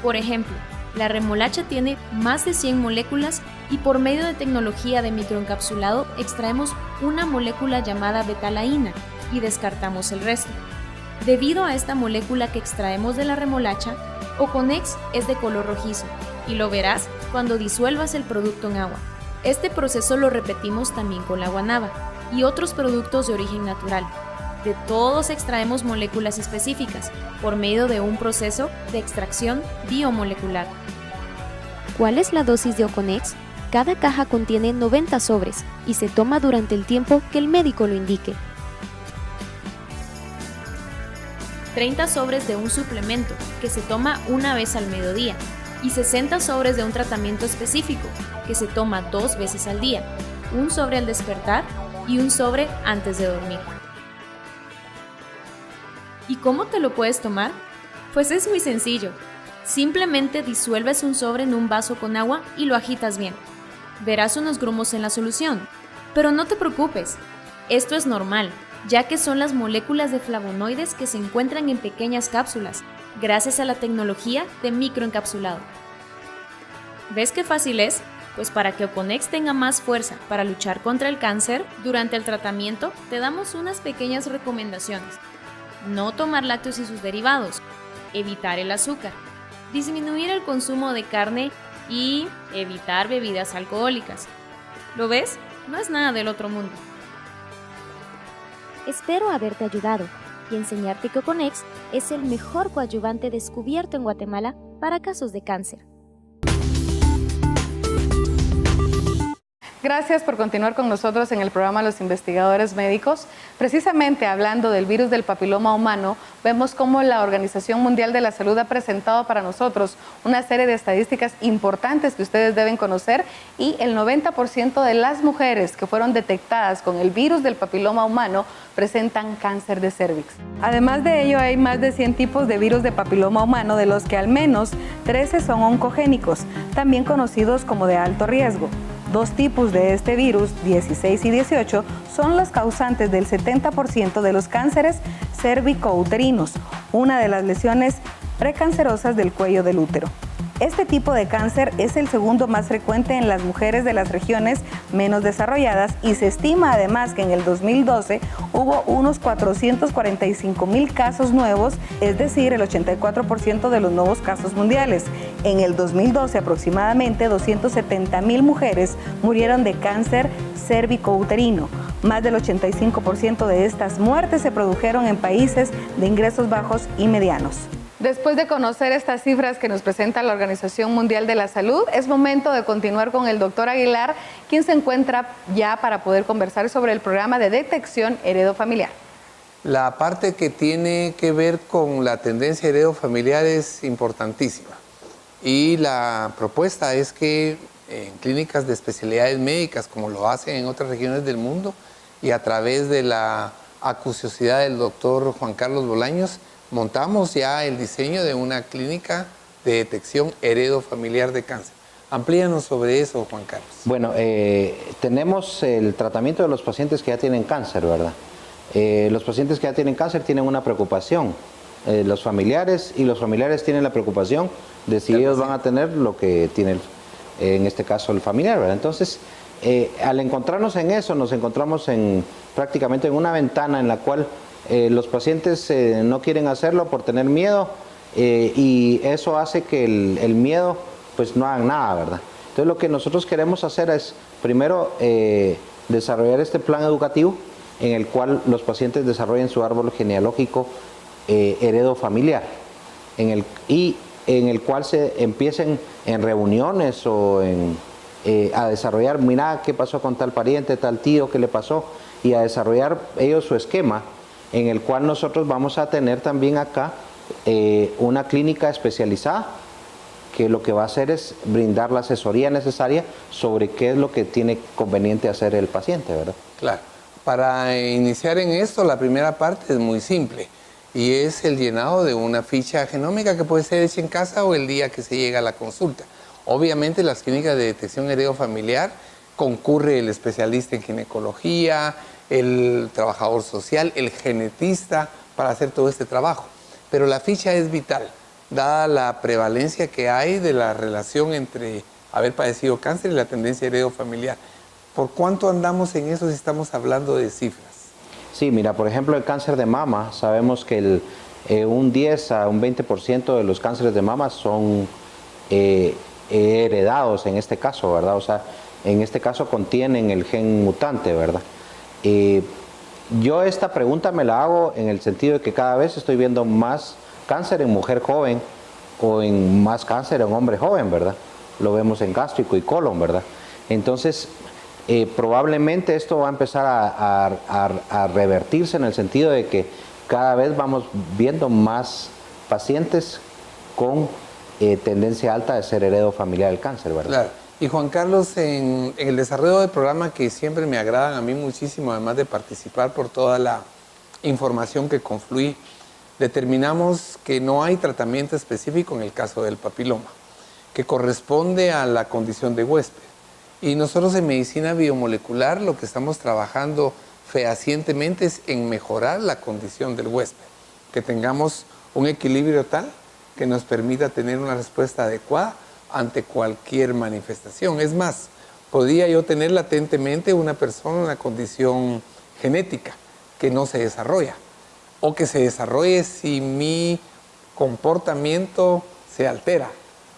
Por ejemplo, la remolacha tiene más de 100 moléculas y por medio de tecnología de microencapsulado extraemos una molécula llamada betalaína y descartamos el resto. Debido a esta molécula que extraemos de la remolacha, Oconex es de color rojizo y lo verás cuando disuelvas el producto en agua. Este proceso lo repetimos también con la guanábana y otros productos de origen natural. De todos extraemos moléculas específicas por medio de un proceso de extracción biomolecular. ¿Cuál es la dosis de Oconex? Cada caja contiene 90 sobres y se toma durante el tiempo que el médico lo indique. 30 sobres de un suplemento que se toma una vez al mediodía y 60 sobres de un tratamiento específico que se toma 2 veces al día, un sobre al despertar y un sobre antes de dormir. ¿Y cómo te lo puedes tomar? Pues es muy sencillo. Simplemente disuelves un sobre en un vaso con agua y lo agitas bien. Verás unos grumos en la solución. Pero no te preocupes, esto es normal, ya que son las moléculas de flavonoides que se encuentran en pequeñas cápsulas, gracias a la tecnología de microencapsulado. ¿Ves qué fácil es? Pues para que Oconex tenga más fuerza para luchar contra el cáncer, durante el tratamiento te damos unas pequeñas recomendaciones. No tomar lácteos y sus derivados, evitar el azúcar, disminuir el consumo de carne y evitar bebidas alcohólicas. ¿Lo ves? No es nada del otro mundo. Espero haberte ayudado y enseñarte que Oconex es el mejor coadyuvante descubierto en Guatemala para casos de cáncer. Gracias por continuar con nosotros en el programa Los Investigadores Médicos. Precisamente hablando del virus del papiloma humano, vemos cómo la Organización Mundial de la Salud ha presentado para nosotros una serie de estadísticas importantes que ustedes deben conocer, y el 90% de las mujeres que fueron detectadas con el virus del papiloma humano presentan cáncer de cervix. Además de ello, hay más de 100 tipos de virus de papiloma humano, de los que al menos 13 son oncogénicos, también conocidos como de alto riesgo. 2 tipos de este virus, 16 y 18, son los causantes del 70% de los cánceres cérvico-uterinos, una de las lesiones precancerosas del cuello del útero. Este tipo de cáncer es el segundo más frecuente en las mujeres de las regiones menos desarrolladas, y se estima además que en el 2012 hubo unos 445,000 casos nuevos, es decir, el 84% de los nuevos casos mundiales. En el 2012 aproximadamente 270,000 mujeres murieron de cáncer cérvico-uterino. Más del 85% de estas muertes se produjeron en países de ingresos bajos y medianos. Después de conocer estas cifras que nos presenta la Organización Mundial de la Salud, es momento de continuar con el doctor Aguilar, quien se encuentra ya para poder conversar sobre el programa de detección heredofamiliar. La parte que tiene que ver con la tendencia heredofamiliar es importantísima, y la propuesta es que en clínicas de especialidades médicas, como lo hacen en otras regiones del mundo, y a través de la acuciosidad del doctor Juan Carlos Bolaños, montamos ya el diseño de una clínica de detección heredofamiliar de cáncer. Amplíanos sobre eso, Juan Carlos. Bueno, tenemos el tratamiento de los pacientes que ya tienen cáncer, ¿verdad? Los pacientes que ya tienen cáncer tienen una preocupación, los familiares tienen la preocupación de si ellos van a tener lo que tiene, en este caso, el familiar, ¿verdad? Entonces, al encontrarnos en eso, nos encontramos prácticamente en una ventana en la cual los pacientes no quieren hacerlo por tener miedo, y eso hace que el miedo pues no hagan nada, ¿verdad? Entonces lo que nosotros queremos hacer es primero desarrollar este plan educativo en el cual los pacientes desarrollen su árbol genealógico heredofamiliar, y en el cual se empiecen en reuniones o en a desarrollar, mira qué pasó con tal pariente, tal tío, qué le pasó, y a desarrollar ellos su esquema, en el cual nosotros vamos a tener también acá una clínica especializada que lo que va a hacer es brindar la asesoría necesaria sobre qué es lo que tiene conveniente hacer el paciente, ¿verdad? Claro. Para iniciar en esto, la primera parte es muy simple y es el llenado de una ficha genómica que puede ser hecha en casa o el día que se llega a la consulta. Obviamente, las clínicas de detección heredofamiliar concurre el especialista en ginecología, el trabajador social, el genetista para hacer todo este trabajo. Pero la ficha es vital, dada la prevalencia que hay de la relación entre haber padecido cáncer y la tendencia heredofamiliar. ¿Por cuánto andamos en eso si estamos hablando de cifras? Sí, mira, por ejemplo, el cáncer de mama, sabemos que un 10 a un 20% de los cánceres de mama son heredados en este caso, ¿verdad? O sea, en este caso contienen el gen mutante, ¿verdad? Yo esta pregunta me la hago en el sentido de que cada vez estoy viendo más cáncer en mujer joven o en más cáncer en hombre joven, ¿verdad? Lo vemos en gástrico y colon, ¿verdad? Entonces, probablemente esto va a empezar a revertirse en el sentido de que cada vez vamos viendo más pacientes con tendencia alta de ser heredofamiliar del cáncer, ¿verdad? Claro. Y Juan Carlos, en el desarrollo del programa, que siempre me agradan a mí muchísimo, además de participar por toda la información que confluye, determinamos que no hay tratamiento específico en el caso del papiloma, que corresponde a la condición de huésped. Y nosotros en medicina biomolecular lo que estamos trabajando fehacientemente es en mejorar la condición del huésped, que tengamos un equilibrio tal que nos permita tener una respuesta adecuada ante cualquier manifestación. Es más, podría yo tener latentemente una persona en una condición genética que no se desarrolla, o que se desarrolle si mi comportamiento se altera,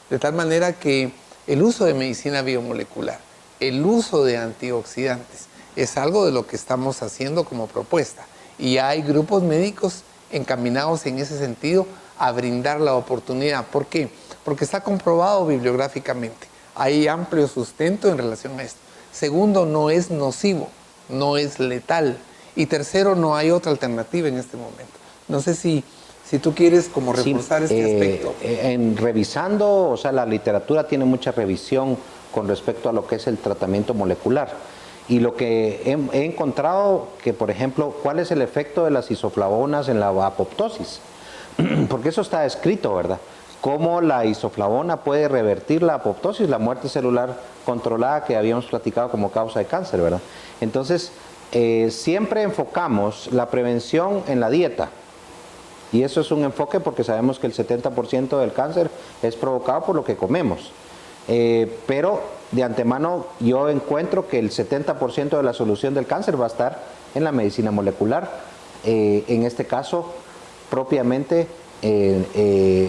de tal manera que el uso de medicina biomolecular, el uso de antioxidantes, es algo de lo que estamos haciendo como propuesta. Y hay grupos médicos encaminados en ese sentido a brindar la oportunidad. ¿Por qué? Porque está comprobado bibliográficamente. Hay amplio sustento en relación a esto. Segundo, no es nocivo, no es letal. Y tercero, no hay otra alternativa en este momento. No sé si tú quieres como reforzar este aspecto. En revisando, o sea, la literatura tiene mucha revisión con respecto a lo que es el tratamiento molecular. Y lo que he encontrado, que por ejemplo, ¿cuál es el efecto de las isoflavonas en la apoptosis? Porque eso está escrito, ¿verdad? Cómo la isoflavona puede revertir la apoptosis, la muerte celular controlada que habíamos platicado como causa de cáncer, ¿verdad? Entonces, siempre enfocamos la prevención en la dieta. Y eso es un enfoque porque sabemos que el 70% del cáncer es provocado por lo que comemos. Pero de antemano yo encuentro que el 70% de la solución del cáncer va a estar en la medicina molecular. En este caso, propiamente,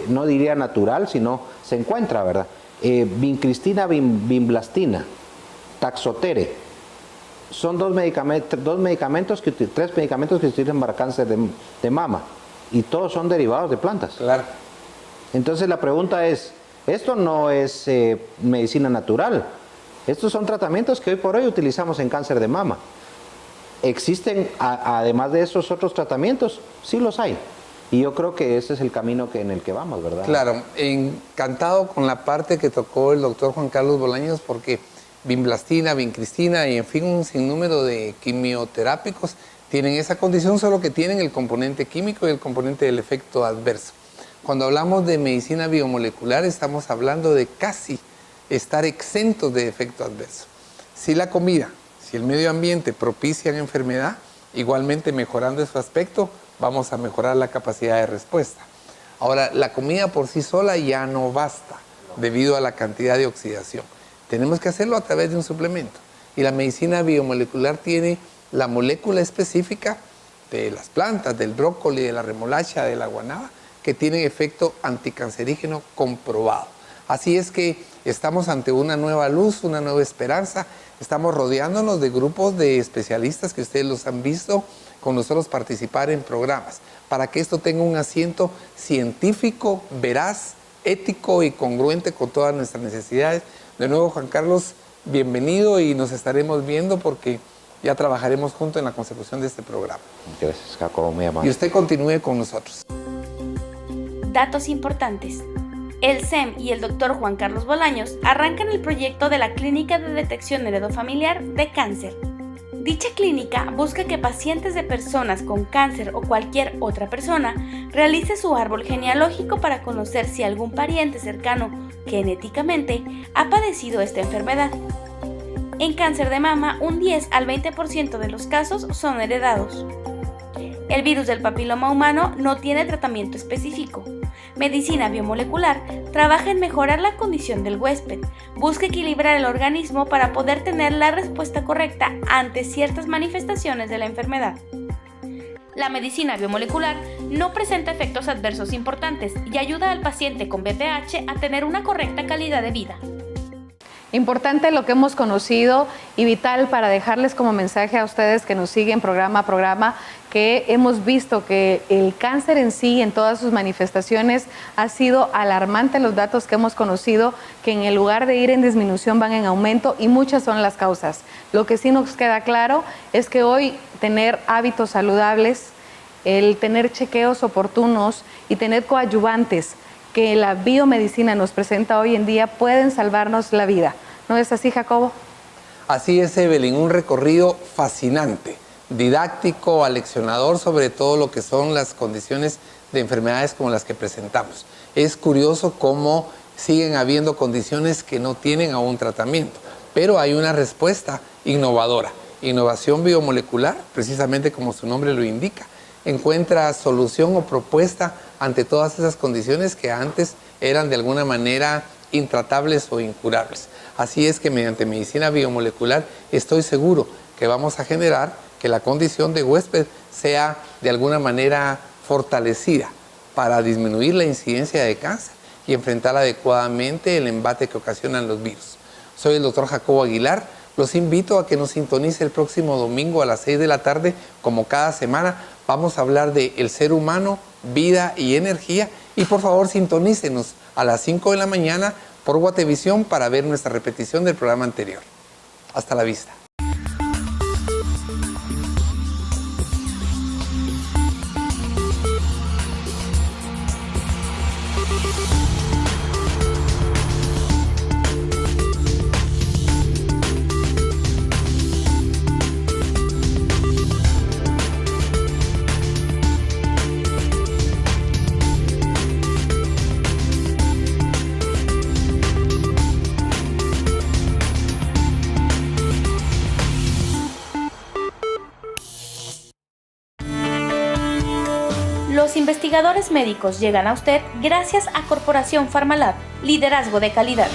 no diría natural, sino se encuentra, ¿verdad? Vincristina, vimblastina, taxotere. Son tres medicamentos que se utilizan para cáncer de mama. Y todos son derivados de plantas. Claro. Entonces la pregunta es, esto no es medicina natural. Estos son tratamientos que hoy por hoy utilizamos en cáncer de mama. ¿Existen, además de esos otros tratamientos? Sí los hay. Y yo creo que ese es el camino en el que vamos, ¿verdad? Claro, encantado con la parte que tocó el doctor Juan Carlos Bolaños, porque vimblastina, vincristina y en fin un sinnúmero de quimioterápicos tienen esa condición, solo que tienen el componente químico y el componente del efecto adverso. Cuando hablamos de medicina biomolecular estamos hablando de casi estar exentos de efecto adverso. Si la comida, si el medio ambiente propician enfermedad, igualmente mejorando ese aspecto, vamos a mejorar la capacidad de respuesta. Ahora, la comida por sí sola ya no basta debido a la cantidad de oxidación. Tenemos que hacerlo a través de un suplemento. Y la medicina biomolecular tiene la molécula específica de las plantas, del brócoli, de la remolacha, de la guanábana, que tienen efecto anticancerígeno comprobado. Así es que estamos ante una nueva luz, una nueva esperanza. Estamos rodeándonos de grupos de especialistas que ustedes los han visto con nosotros participar en programas, para que esto tenga un asiento científico, veraz, ético y congruente con todas nuestras necesidades. De nuevo, Juan Carlos, bienvenido y nos estaremos viendo porque ya trabajaremos juntos en la consecución de este programa. Gracias, Jacobo, muy amable. Y usted continúe con nosotros. Datos importantes. El SEM y el Dr. Juan Carlos Bolaños arrancan el proyecto de la Clínica de Detección Heredofamiliar de Cáncer. Dicha clínica busca que pacientes de personas con cáncer o cualquier otra persona realice su árbol genealógico para conocer si algún pariente cercano genéticamente ha padecido esta enfermedad. En cáncer de mama, un 10 al 20% de los casos son heredados. El virus del papiloma humano no tiene tratamiento específico. Medicina biomolecular trabaja en mejorar la condición del huésped, busca equilibrar el organismo para poder tener la respuesta correcta ante ciertas manifestaciones de la enfermedad. La medicina biomolecular no presenta efectos adversos importantes y ayuda al paciente con BPH a tener una correcta calidad de vida. Importante lo que hemos conocido y vital para dejarles como mensaje a ustedes que nos siguen programa a programa, que hemos visto que el cáncer en sí, en todas sus manifestaciones, ha sido alarmante los datos que hemos conocido, que en el lugar de ir en disminución van en aumento y muchas son las causas. Lo que sí nos queda claro es que hoy tener hábitos saludables, el tener chequeos oportunos y tener coadyuvantes que la biomedicina nos presenta hoy en día pueden salvarnos la vida. ¿No es así, Jacobo? Así es, Evelyn, un recorrido fascinante, didáctico, aleccionador sobre todo lo que son las condiciones de enfermedades como las que presentamos. Es curioso cómo siguen habiendo condiciones que no tienen aún tratamiento, pero hay una respuesta innovadora. Innovación biomolecular, precisamente como su nombre lo indica, encuentra solución o propuesta ante todas esas condiciones que antes eran de alguna manera intratables o incurables. Así es que mediante medicina biomolecular estoy seguro que vamos a generar que la condición de huésped sea de alguna manera fortalecida para disminuir la incidencia de cáncer y enfrentar adecuadamente el embate que ocasionan los virus. Soy el doctor Jacobo Aguilar. Los invito a que nos sintonice el próximo domingo a las 6 de la tarde, como cada semana. Vamos a hablar de el ser humano, vida y energía. Y por favor, sintonícenos a las 5 de la mañana por Guatevisión para ver nuestra repetición del programa anterior. Hasta la vista. Los investigadores médicos llegan a usted gracias a Corporación Farmalab, liderazgo de calidad.